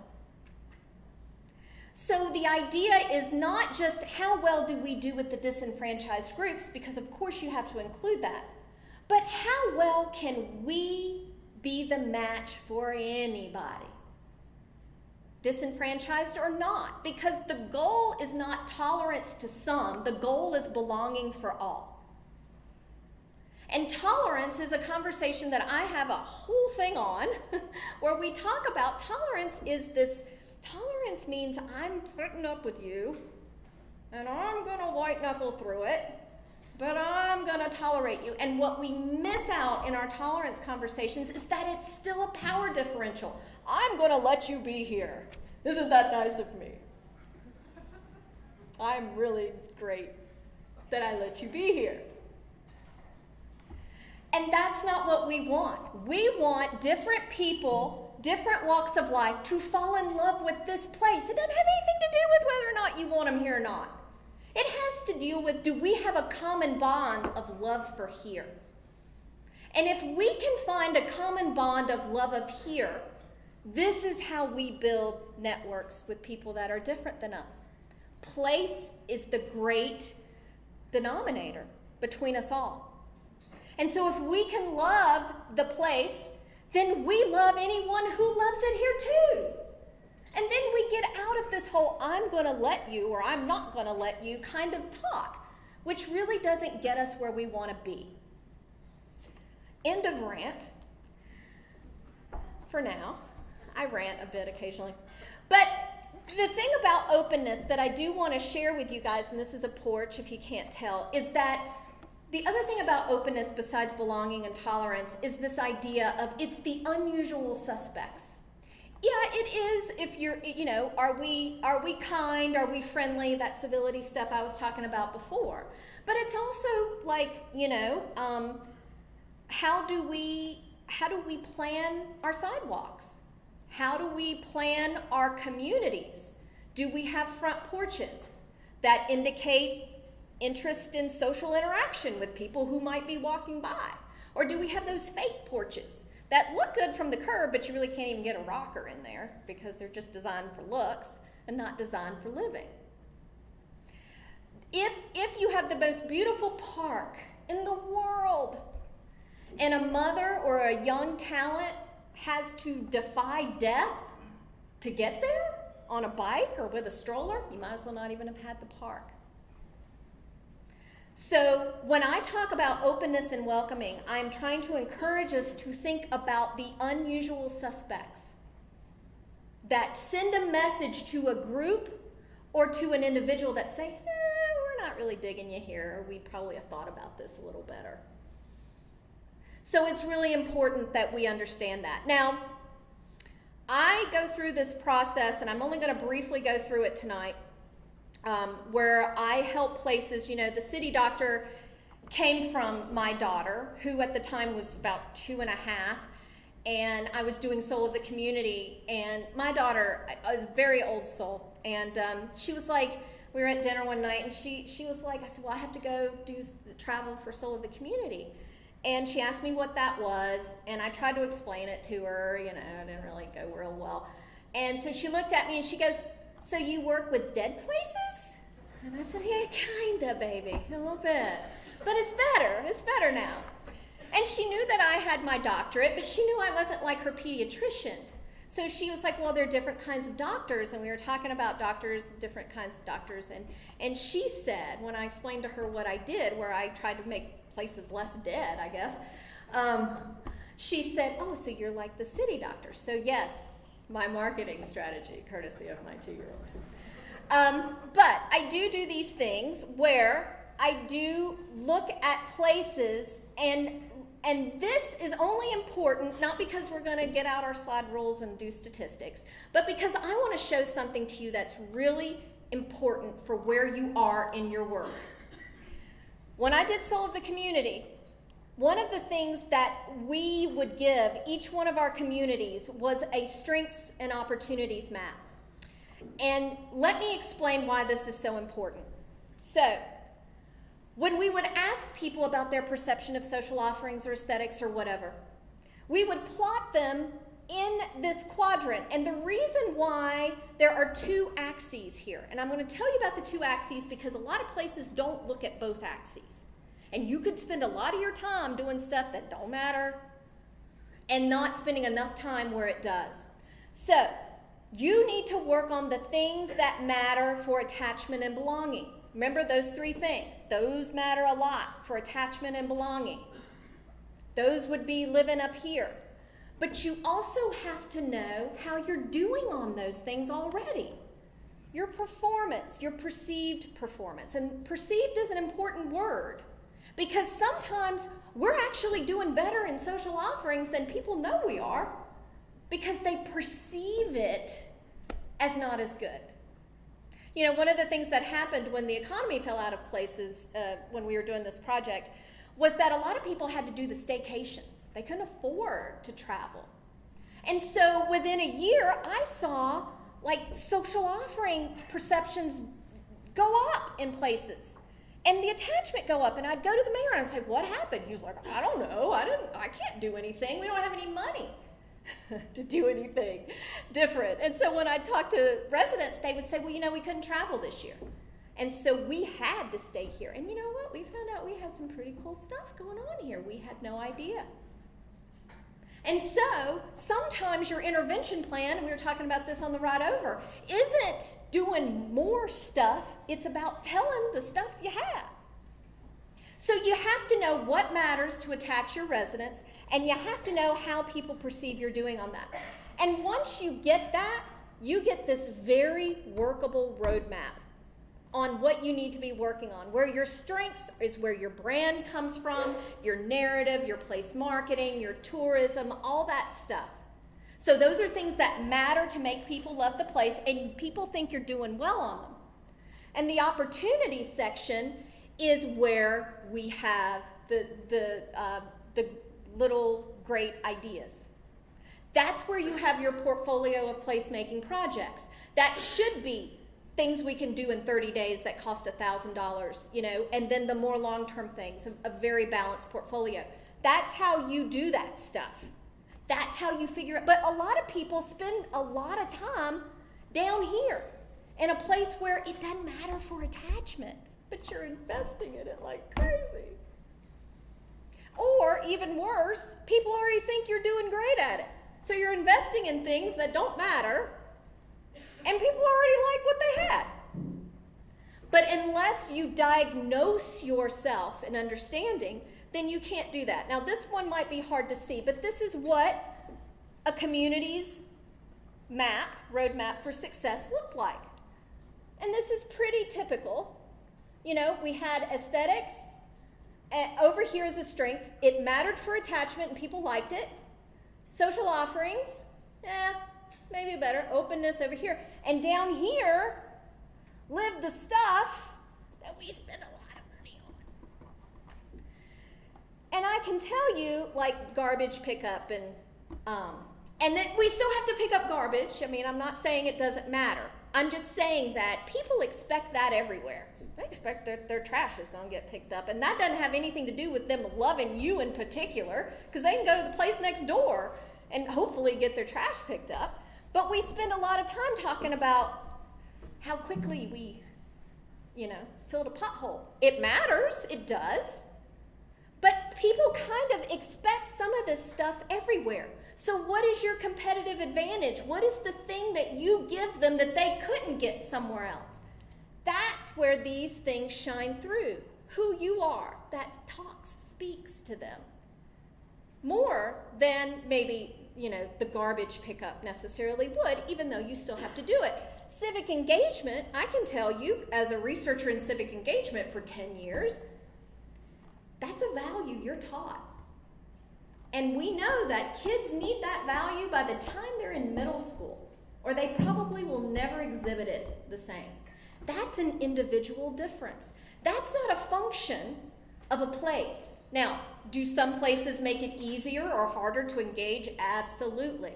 So the idea is not just how well do we do with the disenfranchised groups, because of course you have to include that, but how well can we be the match for anybody, disenfranchised or not? Because the goal is not tolerance to some, the goal is belonging for all. And tolerance is a conversation that I have a whole thing on where we talk about tolerance is this, tolerance means I'm putting up with you and I'm gonna white knuckle through it, but I'm gonna tolerate you. And what we miss out in our tolerance conversations is that it's still a power differential. I'm gonna let you be here. Isn't that nice of me? I'm really great that I let you be here. And that's not what we want. We want different people, different walks of life to fall in love with this place. It doesn't have anything to do with whether or not you want them here or not. It has to deal with, do we have a common bond of love for here? And if we can find a common bond of love of here, this is how we build networks with people that are different than us. Place is the great denominator between us all. And so if we can love the place, then we love anyone who loves it here too. And then we get out of this whole I'm going to let you or I'm not going to let you kind of talk, which really doesn't get us where we want to be. End of rant. For now. I rant a bit occasionally. But the thing about openness that I do want to share with you guys, and this is a porch if you can't tell, is that the other thing about openness besides belonging and tolerance is this idea of it's the unusual suspects. Yeah, it is if you're, are we kind, are we friendly, that civility stuff I was talking about before. But it's also like, how do we plan our sidewalks? How do we plan our communities? Do we have front porches that indicate interest in social interaction with people who might be walking by? Or do we have those fake porches that look good from the curb, but you really can't even get a rocker in there because they're just designed for looks and not designed for living? If you have the most beautiful park in the world and a mother or a young talent has to defy death to get there on a bike or with a stroller, you might as well not even have had the park. So when I talk about openness and welcoming, I'm trying to encourage us to think about the unusual suspects that send a message to a group or to an individual that say, we're not really digging you here, or we probably have thought about this a little better. So it's really important that we understand that. Now, I go through this process, and I'm only going to briefly go through it tonight, where I help places. The city doctor came from my daughter, who at the time was about 2.5, and I was doing Soul of the Community, and my daughter is a very old soul, and she was like, we were at dinner one night, and she was like, I said, well, I have to go do travel for Soul of the Community. And she asked me what that was, and I tried to explain it to her, it didn't really go real well. And so she looked at me and she goes, so you work with dead places? And I said, yeah, kinda, baby, a little bit. But it's better now. And she knew that I had my doctorate, but she knew I wasn't like her pediatrician. So she was like, well, there are different kinds of doctors, and we were talking about doctors, different kinds of doctors, and she said, when I explained to her what I did, where I tried to make places less dead, I guess, she said, oh, so you're like the city doctor. So yes, my marketing strategy, courtesy of my 2-year-old. But I do these things where I do look at places, and this is only important, not because we're going to get out our slide rules and do statistics, but because I want to show something to you that's really important for where you are in your work. When I did Soul of the Community, one of the things that we would give each one of our communities was a strengths and opportunities map. And let me explain why this is so important. So, when we would ask people about their perception of social offerings or aesthetics or whatever, we would plot them in this quadrant. And the reason why there are 2 axes here, and I'm going to tell you about the 2 axes because a lot of places don't look at both axes. And you could spend a lot of your time doing stuff that don't matter and not spending enough time where it does. So, you need to work on the things that matter for attachment and belonging. Remember those 3 things. Those matter a lot for attachment and belonging. Those would be living up here. But you also have to know how you're doing on those things already. Your performance, your perceived performance. And perceived is an important word because sometimes we're actually doing better in social offerings than people know we are because they perceive it as not as good. One of the things that happened when the economy fell out of places when we were doing this project was that a lot of people had to do the staycation. They couldn't afford to travel. And so within a year, I saw social offering perceptions go up in places and the attachment go up. And I'd go to the mayor and I'd say, what happened? He was like, I don't know. I can't do anything. We don't have any money to do anything different. And so when I talked to residents, they would say, well, we couldn't travel this year. And so we had to stay here. And you know what? We found out we had some pretty cool stuff going on here. We had no idea. And so sometimes your intervention plan, and we were talking about this on the ride over, isn't doing more stuff. It's about telling the stuff you have. So you have to know what matters to attach your residents, and you have to know how people perceive you're doing on that. And once you get that, you get this very workable roadmap on what you need to be working on, where your strengths is where your brand comes from, your narrative, your place marketing, your tourism, all that stuff. So those are things that matter to make people love the place, and people think you're doing well on them. And the opportunity section is where we have the little great ideas. That's where you have your portfolio of placemaking projects. That should be things we can do in 30 days that cost $1,000, you know, and then the more long-term things, a very balanced portfolio. That's how you do that stuff. That's how you figure it. But a lot of people spend a lot of time down here in a place where it doesn't matter for attachment, but you're investing in it like crazy. Or even worse, people already think you're doing great at it. So you're investing in things that don't matter, and people already like what they had. But unless you diagnose yourself in understanding, then you can't do that. Now this one might be hard to see, but this is what a community's roadmap for success looked like. And this is pretty typical. You know, we had aesthetics. Over here is a strength. It mattered for attachment and people liked it. Social offerings, maybe better. Openness over here. And down here lived the stuff that we spend a lot of money on. And I can tell you, like garbage pickup and that we still have to pick up garbage. I mean, I'm not saying it doesn't matter. I'm just saying that people expect that everywhere. They expect that their trash is going to get picked up. And that doesn't have anything to do with them loving you in particular, because they can go to the place next door and hopefully get their trash picked up. But we spend a lot of time talking about how quickly we, filled a pothole. It matters, it does. But people kind of expect some of this stuff everywhere. So what is your competitive advantage? What is the thing that you give them that they couldn't get somewhere else? That's where these things shine through. Who you are, that speaks to them. More than maybe, the garbage pickup necessarily would, even though you still have to do it. Civic engagement, I can tell you, as a researcher in civic engagement for 10 years, that's a value you're taught. And we know that kids need that value by the time they're in middle school, or they probably will never exhibit it the same. That's an individual difference. That's not a function of a place. Now, do some places make it easier or harder to engage? Absolutely.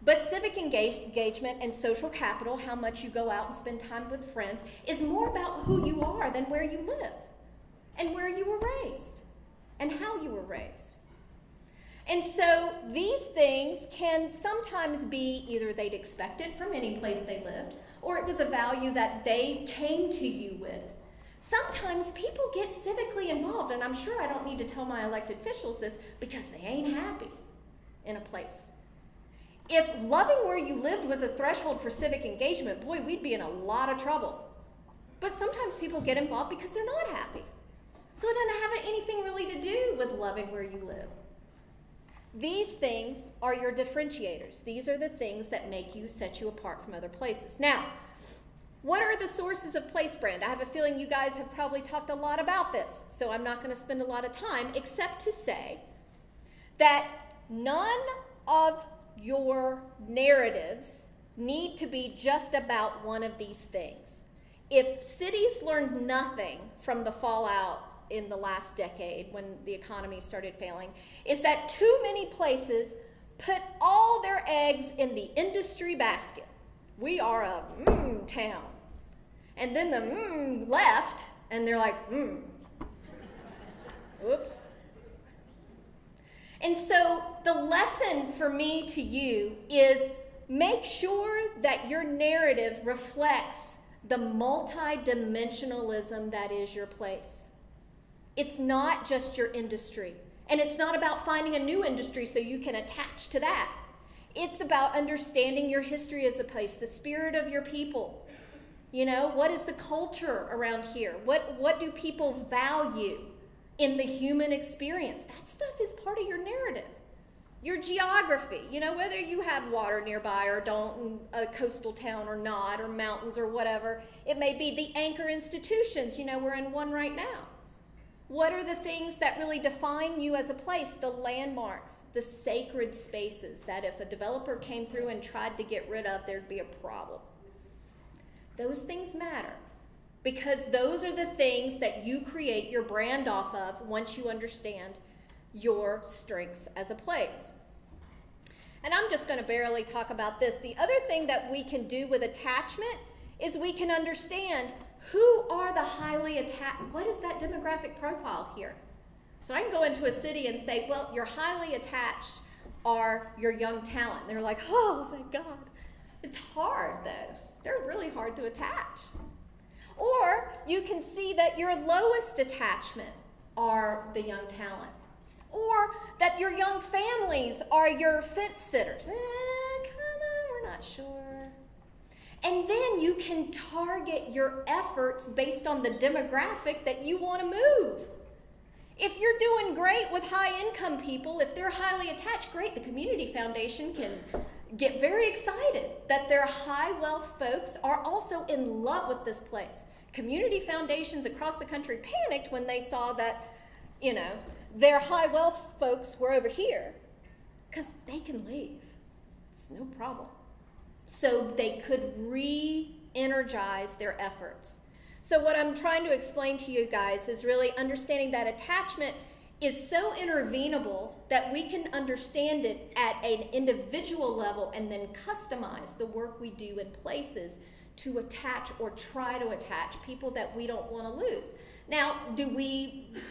But civic engagement and social capital, how much you go out and spend time with friends, is more about who you are than where you live and where you were raised and how you were raised. And so these things can sometimes be either they'd expect it from any place they lived, or it was a value that they came to you with. Sometimes people get civically involved, and I'm sure I don't need to tell my elected officials this because they ain't happy in a place. If loving where you lived was a threshold for civic engagement, boy, we'd be in a lot of trouble. But sometimes people get involved because they're not happy. So it doesn't have anything really to do with loving where you live. These things are your differentiators. These are the things that set you apart from other places. Now, what are the sources of place brand? I have a feeling you guys have probably talked a lot about this, so I'm not going to spend a lot of time except to say that none of your narratives need to be just about one of these things. If cities learned nothing from the fallout in the last decade when the economy started failing, is that too many places put all their eggs in the industry basket. We are a town. And then the left, and they're like, Oops. And so the lesson for me to you is make sure that your narrative reflects the multi-dimensionalism that is your place. It's not just your industry. And it's not about finding a new industry so you can attach to that. It's about understanding your history as a place, the spirit of your people. You know, what is the culture around here? What do people value in the human experience? That stuff is part of your narrative. Your geography, you know, whether you have water nearby or don't, a coastal town or not, or mountains or whatever it may be. The anchor institutions, you know, we're in one right now. What are the things that really define you as a place? The landmarks, the sacred spaces that if a developer came through and tried to get rid of, there'd be a problem. Those things matter because those are the things that you create your brand off of once you understand your strengths as a place. And I'm just going to barely talk about this. The other thing that we can do with attachment is we can understand who are the highly attached, what is that demographic profile here? So I can go into a city and say, well, your highly attached are your young talent. And they're like, oh, thank God. It's hard though. They're really hard to attach. Or you can see that your lowest attachment are the young talent. Or that your young families are your fence sitters. We're not sure. And then you can target your efforts based on the demographic that you want to move. If you're doing great with high-income people, if they're highly attached, great. The Community Foundation can get very excited that their high-wealth folks are also in love with this place. Community foundations across the country panicked when they saw that, you know, their high-wealth folks were over here because they can leave. It's no problem. So they could re-energize their efforts. So what I'm trying to explain to you guys is really understanding that attachment is so intervenable that we can understand it at an individual level and then customize the work we do in places to attach or try to attach people that we don't want to lose. Now,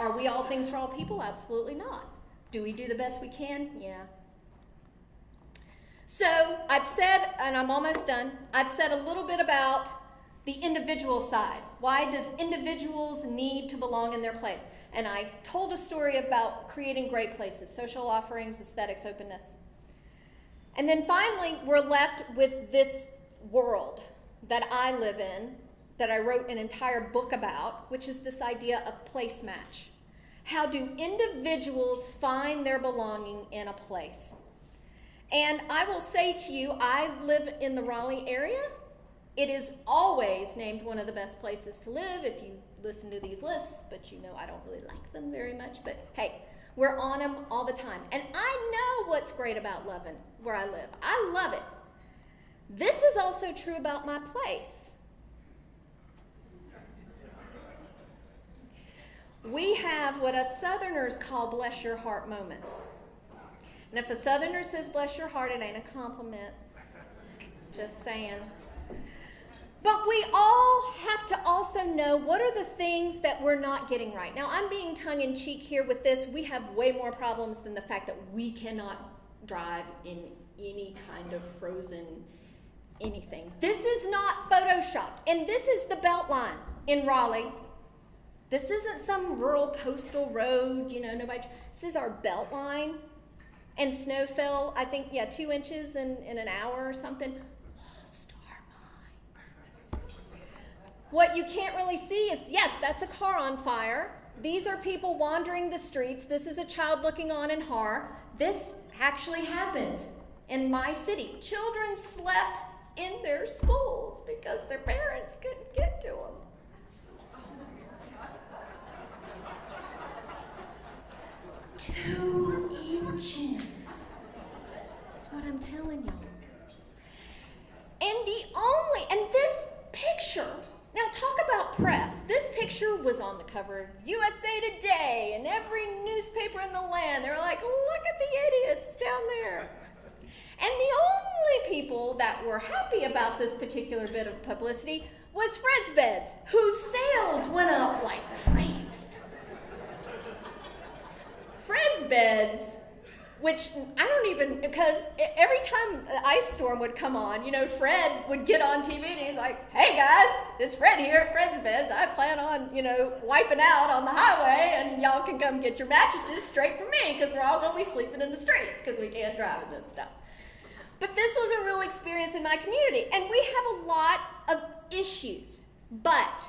are we all things for all people? Absolutely not. Do we do the best we can? Yeah. So I've said, and I'm almost done, I've said a little bit about the individual side. Why does individuals need to belong in their place? And I told a story about creating great places, social offerings, aesthetics, openness. And then finally, we're left with this world that I live in, that I wrote an entire book about, which is this idea of place match. How do individuals find their belonging in a place? And I will say to you, I live in the Raleigh area. It is always named one of the best places to live if you listen to these lists, but you know I don't really like them very much. But hey, we're on them all the time. And I know what's great about loving where I live. I love it. This is also true about my place. We have what us Southerners call bless your heart moments. And if a Southerner says bless your heart, it ain't a compliment. Just saying. But we all have to also know what are the things that we're not getting right. Now, I'm being tongue-in-cheek here with this. We have way more problems than the fact that we cannot drive in any kind of frozen anything. This is not Photoshopped. And this is the Beltline in Raleigh. This isn't some rural postal road, you know, nobody. This is our Beltline. And snow fell, I think, 2 inches in an hour or something. Lost our minds. What you can't really see is, yes, that's a car on fire. These are people wandering the streets. This is a child looking on in horror. This actually happened in my city. Children slept in their schools because their parents couldn't get to them. 2 inches. That's what I'm telling y'all. And this picture, now talk about press. This picture was on the cover of USA Today and every newspaper in the land. They were like, look at the idiots down there. And the only people that were happy about this particular bit of publicity was Fred's Beds, whose sales went up like crazy. Fred's Beds which I don't even, because every time the ice storm would come on, you know, Fred would get on TV and he's like, hey guys, it's Fred here at Fred's Beds. I plan on, you know, wiping out on the highway and y'all can come get your mattresses straight from me because we're all going to be sleeping in the streets because we can't drive in this stuff. But this was a real experience in my community, and we have a lot of issues. But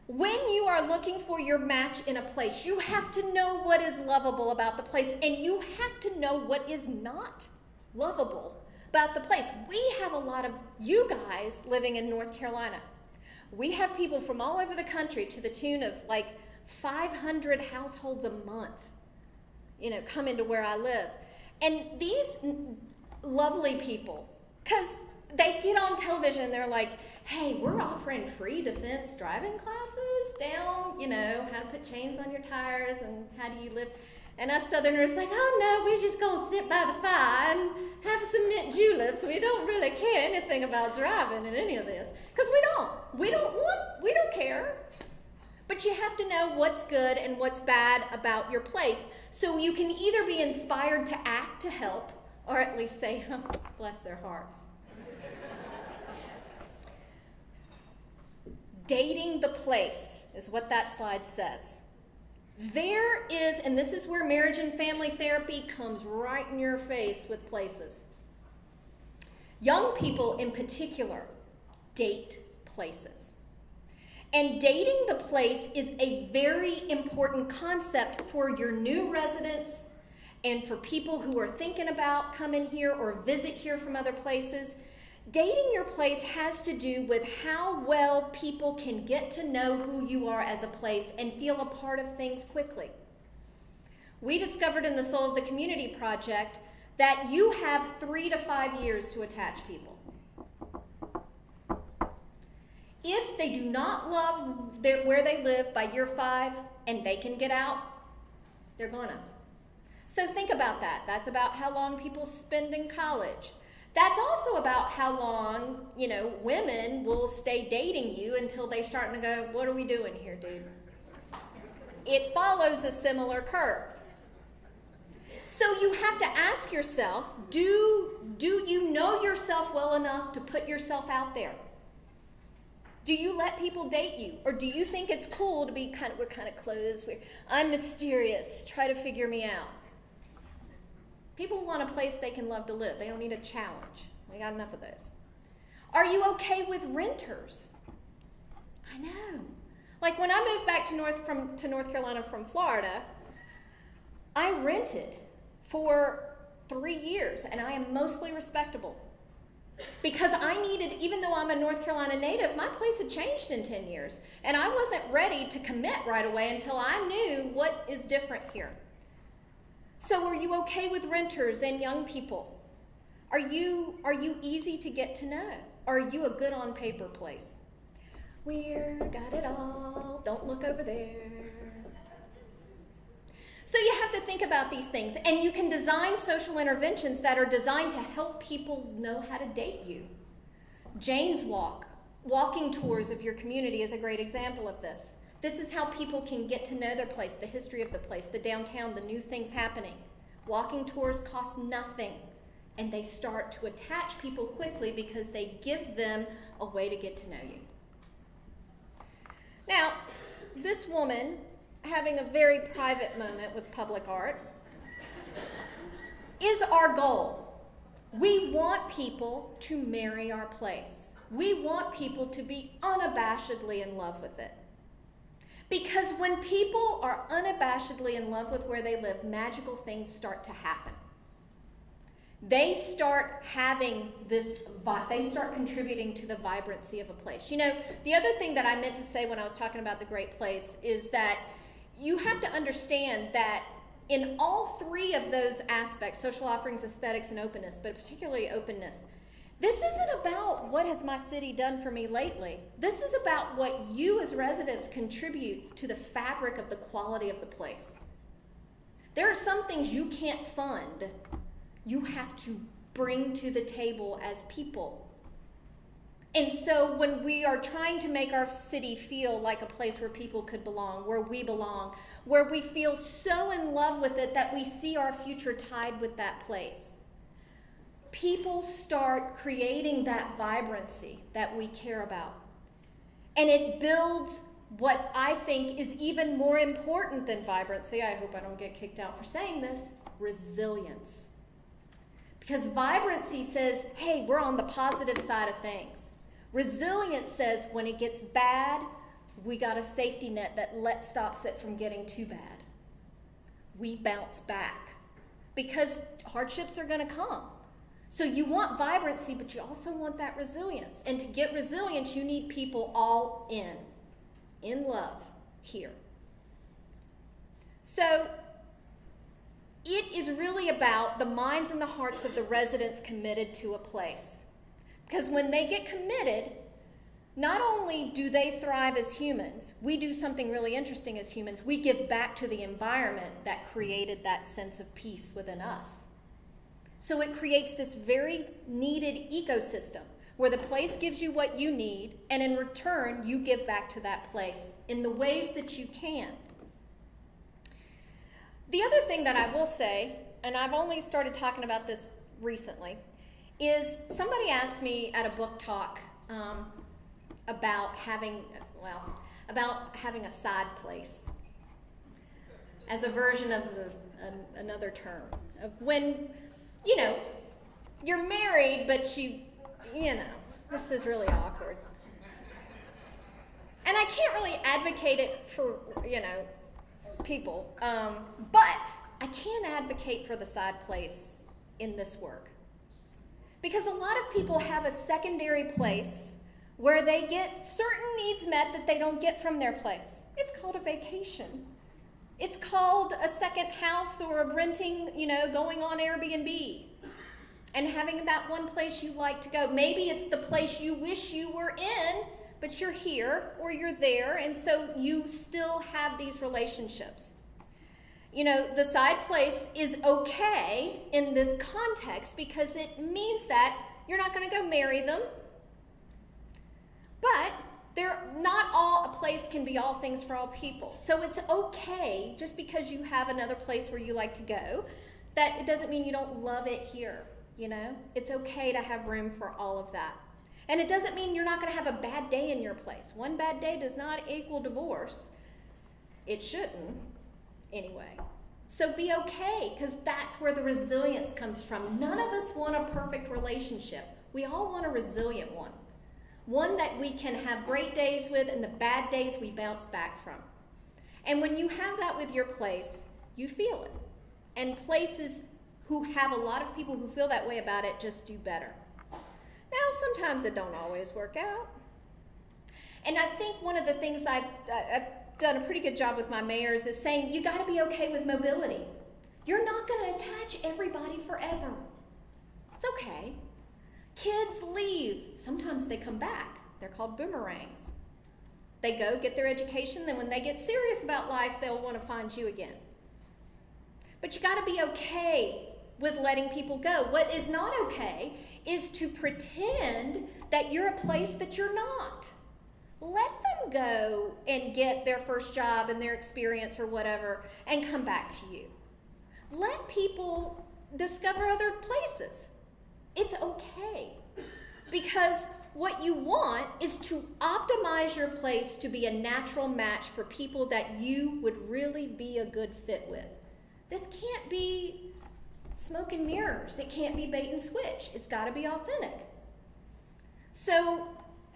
when you are looking for your match in a place, you have to know what is lovable about the place, and you have to know what is not lovable about the place. We have a lot of you guys living in North Carolina. We have people from all over the country to the tune of like 500 households a month, you know, come into where I live. And these lovely people, because they get on television and they're like, hey, we're offering free defense driving classes down, you know, how to put chains on your tires and how do you live. And us Southerners like, oh no, we're just gonna sit by the fire and have some mint juleps. We don't really care anything about driving and any of this. Because we don't care. But you have to know what's good and what's bad about your place. So you can either be inspired to act to help, or at least say, oh, bless their hearts. Dating the place is what that slide says. There is, and this is where marriage and family therapy comes right in your face with places. Young people in particular date places. And dating the place is a very important concept for your new residents and for people who are thinking about coming here or visit here from other places. Dating your place has to do with how well people can get to know who you are as a place and feel a part of things quickly. We discovered in the Soul of the Community project that you have 3 to 5 years to attach people. If they do not love where they live by year 5 and they can get out, they're gonna. So think about that. That's about how long people spend in college. That's also about how long, you know, women will stay dating you until they start to go, what are we doing here, dude? It follows a similar curve. So you have to ask yourself, do you know yourself well enough to put yourself out there? Do you let people date you? Or do you think it's cool to be we're kind of closed, I'm mysterious, try to figure me out? People want a place they can love to live. They don't need a challenge. We got enough of those. Are you okay with renters? I know. Like when I moved back to North Carolina from Florida, I rented for 3 years, and I am mostly respectable. Because I needed, even though I'm a North Carolina native, my place had changed in 10 years. And I wasn't ready to commit right away until I knew what is different here. So are you okay with renters and young people? Are you easy to get to know? Are you a good on paper place? We're got it all, don't look over there. So you have to think about these things, and you can design social interventions that are designed to help people know how to date you. Jane's walking tours of your community is a great example of this. This is how people can get to know their place, the history of the place, the downtown, the new things happening. Walking tours cost nothing, and they start to attach people quickly because they give them a way to get to know you. Now, this woman, having a very private moment with public art, is our goal. We want people to marry our place. We want people to be unabashedly in love with it. Because when people are unabashedly in love with where they live, magical things start to happen. They start having this, they start contributing to the vibrancy of a place. You know, the other thing that I meant to say when I was talking about the great place is that you have to understand that in all 3 of those aspects, social offerings, aesthetics, and openness, but particularly openness, this isn't about what has my city done for me lately. This is about what you as residents contribute to the fabric of the quality of the place. There are some things you can't fund. You have to bring to the table as people. And so when we are trying to make our city feel like a place where people could belong, where we belong, where we feel so in love with it that we see our future tied with that place, people start creating that vibrancy that we care about. And it builds what I think is even more important than vibrancy. I hope I don't get kicked out for saying this. Resilience. Because vibrancy says, hey, we're on the positive side of things. Resilience says when it gets bad, we got a safety net that stops it from getting too bad. We bounce back because hardships are going to come. So you want vibrancy, but you also want that resilience. And to get resilience, you need people all in love here. So it is really about the minds and the hearts of the residents committed to a place. Because when they get committed, not only do they thrive as humans, we do something really interesting as humans. We give back to the environment that created that sense of peace within us. So it creates this very needed ecosystem where the place gives you what you need, and in return, you give back to that place in the ways that you can. The other thing that I will say, and I've only started talking about this recently, is somebody asked me at a book talk about having a side place as a version of another term of when, you're married, but this is really awkward. And I can't really advocate it for, people, but I can advocate for the side place in this work. Because a lot of people have a secondary place where they get certain needs met that they don't get from their place. It's called a vacation. It's called a second house or a renting, going on Airbnb and having that one place you like to go. Maybe it's the place you wish you were in, but you're here or you're there, and so you still have these relationships. The side place is okay in this context because it means that you're not going to go marry them, but a place can be all things for all people. So it's okay just because you have another place where you like to go, that it doesn't mean you don't love it here, It's okay to have room for all of that. And it doesn't mean you're not going to have a bad day in your place. One bad day does not equal divorce. It shouldn't, anyway. So be okay, because that's where the resilience comes from. None of us want a perfect relationship. We all want a resilient one. One that we can have great days with, and the bad days we bounce back from. And when you have that with your place, you feel it. And places who have a lot of people who feel that way about it just do better. Now, sometimes it don't always work out. And I think one of the things I've done a pretty good job with my mayors is saying you got to be okay with mobility. You're not going to attach everybody forever. It's okay. Kids leave. Sometimes they come back. They're called boomerangs. They go get their education, then when they get serious about life, they'll want to find you again. But you got to be okay with letting people go. What is not okay is to pretend that you're a place that you're not. Let them go and get their first job and their experience or whatever and come back to you. Let people discover other places. It's okay. Because what you want is to optimize your place to be a natural match for people that you would really be a good fit with. This can't be smoke and mirrors. It can't be bait and switch. It's got to be authentic. So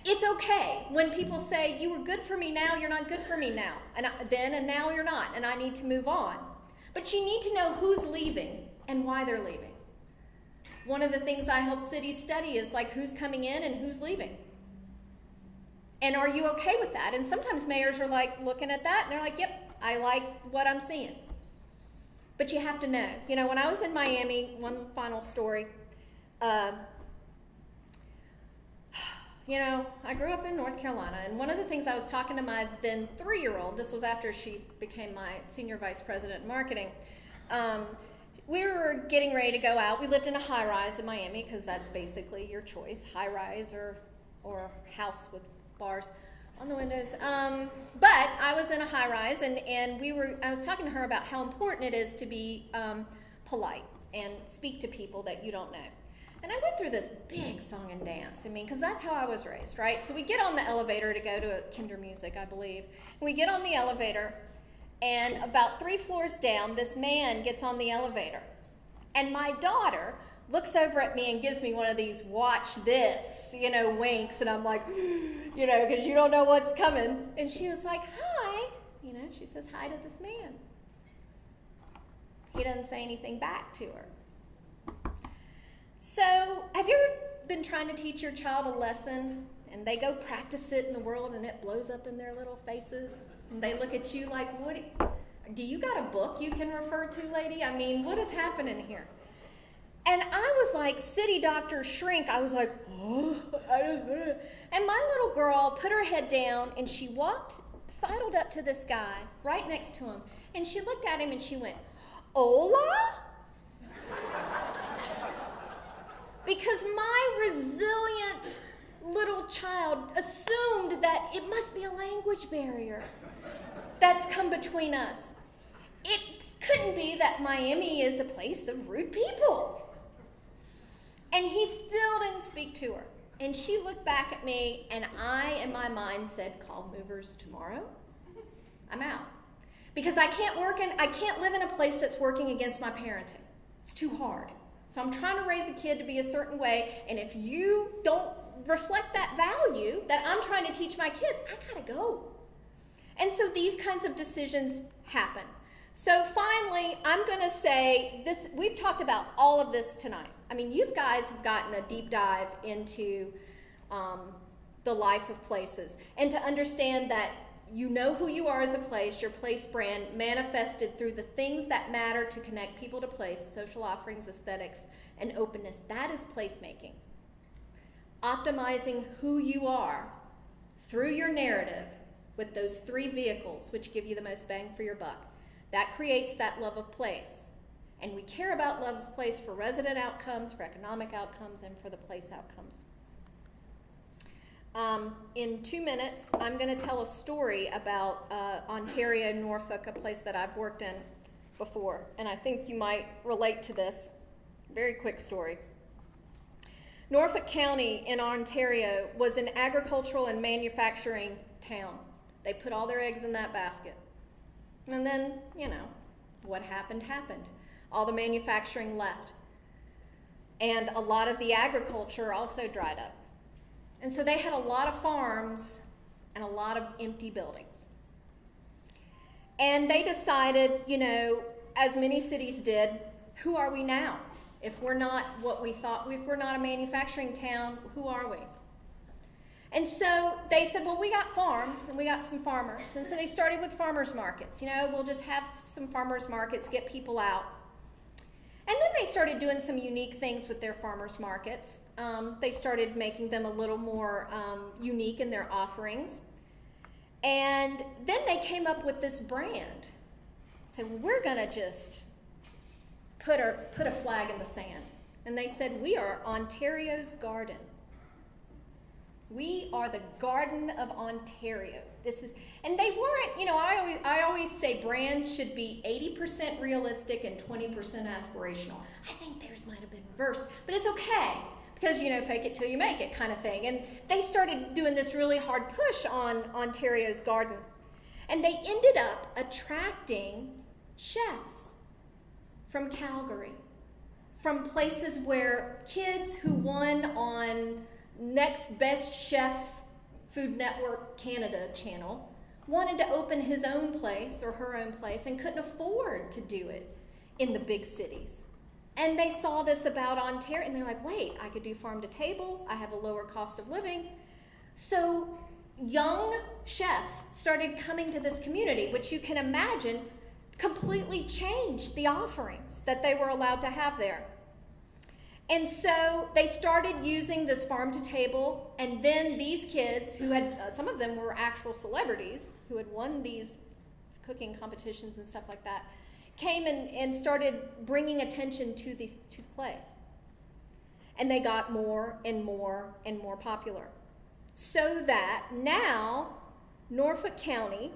it's okay when people say, you were good for me now, you're not good for me now. And now you're not, and I need to move on. But you need to know who's leaving and why they're leaving. One of the things I help cities study is like who's coming in and who's leaving. And are you okay with that? And sometimes mayors are like looking at that and they're like, yep, I like what I'm seeing. But you have to know. When I was in Miami, one final story, I grew up in North Carolina, and one of the things I was talking to my then 3-year-old, this was after she became my senior vice president in marketing, we were getting ready to go out. We lived in a high-rise in Miami because that's basically your choice, high-rise or or house with bars on the windows. But I was in a high-rise, and I was talking to her about how important it is to be polite and speak to people that you don't know. And I went through this big song and dance, because that's how I was raised, right? So we get on the elevator to go to Kinder Music, I believe. And we get on the elevator, and about 3 floors down, this man gets on the elevator. And my daughter looks over at me and gives me one of these watch this, winks. And I'm like, because you don't know what's coming. And she was like, hi. She says hi to this man. He doesn't say anything back to her. So have you ever been trying to teach your child a lesson and they go practice it in the world and it blows up in their little faces? And they look at you like, what? Do you got a book you can refer to, lady? What is happening here? And I was like, city doctor shrink. I was like, oh. And my little girl put her head down and she sidled up to this guy right next to him. And she looked at him and she went, hola? Because my resilient little child assumed that it must be a language barrier that's come between us. It couldn't be that Miami is a place of rude people. And he still didn't speak to her. And she looked back at me, and I, in my mind, said, call movers tomorrow. I'm out. Because I can't live in a place that's working against my parenting. It's too hard. So I'm trying to raise a kid to be a certain way, and if you don't reflect that value that I'm trying to teach my kid, I gotta go. And so these kinds of decisions happen. So finally, I'm gonna say this, we've talked about all of this tonight. You guys have gotten a deep dive into the life of places, and to understand that you know who you are as a place, your place brand manifested through the things that matter to connect people to place, social offerings, aesthetics, and openness. That is placemaking. Optimizing who you are through your narrative with those 3 vehicles which give you the most bang for your buck. That creates that love of place. And we care about love of place for resident outcomes, for economic outcomes, and for the place outcomes. In 2 minutes, I'm going to tell a story about Ontario, Norfolk, a place that I've worked in before. And I think you might relate to this. Very quick story. Norfolk County in Ontario was an agricultural and manufacturing town. They put all their eggs in that basket. And then, what happened. All the manufacturing left. And a lot of the agriculture also dried up. And so they had a lot of farms and a lot of empty buildings. And they decided, as many cities did, who are we now? If we're not what we thought, if we're not a manufacturing town, who are we? And so they said, well, we got farms and we got some farmers. And so they started with farmers markets. We'll just have some farmers markets, get people out. And then they started doing some unique things with their farmers markets. They started making them a little more unique in their offerings. And then they came up with this brand. Said, well, we're going to just put a flag in the sand. And they said, we are Ontario's garden. We are the Garden of Ontario. And they weren't, I always say brands should be 80% realistic and 20% aspirational. I think theirs might have been reversed, but it's okay because, fake it till you make it kind of thing. And they started doing this really hard push on Ontario's garden. And they ended up attracting chefs from Calgary, from places where kids who won on Next Best Chef Food Network Canada channel wanted to open his own place or her own place and couldn't afford to do it in the big cities. And they saw this about Ontario and they're like, wait, I could do farm to table, I have a lower cost of living. So young chefs started coming to this community, which you can imagine completely changed the offerings that they were allowed to have there. And so they started using this farm to table, and then these kids who had, some of them were actual celebrities who had won these cooking competitions and stuff like that, came and started bringing attention to the place. And they got more and more and more popular. so that now Norfolk County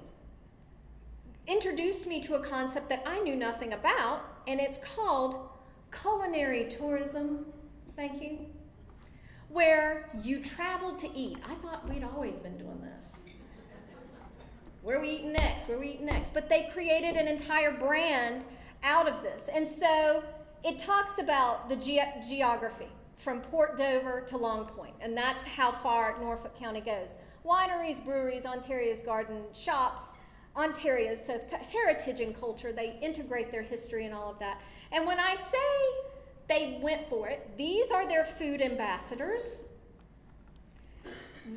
introduced me to a concept that I knew nothing about, and it's called culinary tourism. Thank you. Where you travel to eat. I thought we'd always been doing this. Where are we eating next? Where are we eating next? But they created an entire brand out of this. And so it talks about the geography from Port Dover to Long Point, and that's how far Norfolk County goes. Wineries, breweries, Ontario's garden shops, Ontario's so heritage and culture, they integrate their history and all of that. And when I say they went for it, these are their food ambassadors.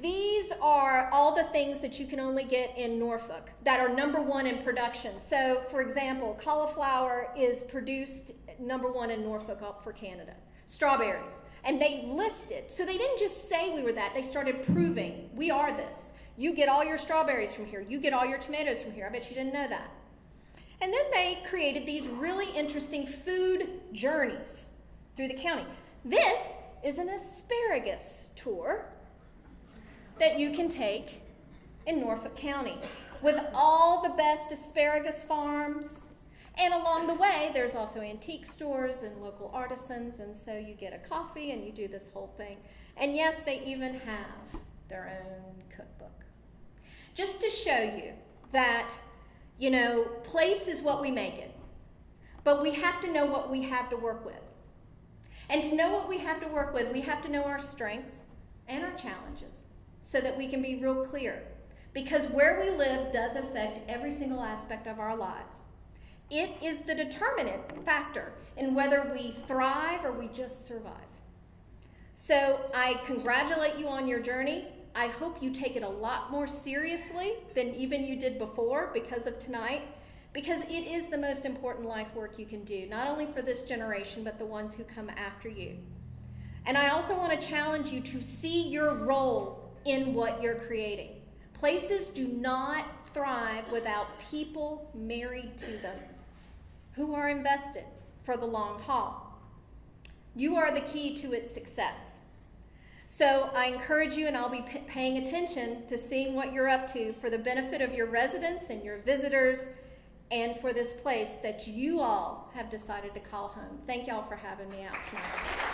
These are all the things that you can only get in Norfolk that are #1 in production. So, for example, cauliflower is produced #1 in Norfolk up for Canada. Strawberries. And they listed, so they didn't just say we were that, they started proving we are this. You get all your strawberries from here. You get all your tomatoes from here. I bet you didn't know that. And then they created these really interesting food journeys through the county. This is an asparagus tour that you can take in Norfolk County with all the best asparagus farms. And along the way, there's also antique stores and local artisans, and so you get a coffee and you do this whole thing. And yes, they even have their own cookbook. Just to show you that, you know, place is what we make it. But we have to know what we have to work with. And to know what we have to work with, we have to know our strengths and our challenges so that we can be real clear. Because where we live does affect every single aspect of our lives. It is the determinant factor in whether we thrive or we just survive. So I congratulate you on your journey. I hope you take it a lot more seriously than even you did before because of tonight, because it is the most important life work you can do, not only for this generation, but the ones who come after you. And I also want to challenge you to see your role in what you're creating. Places do not thrive without people married to them who are invested for the long haul. You are the key to its success. So I encourage you, and I'll be paying attention to seeing what you're up to for the benefit of your residents and your visitors and for this place that you all have decided to call home. Thank y'all for having me out tonight.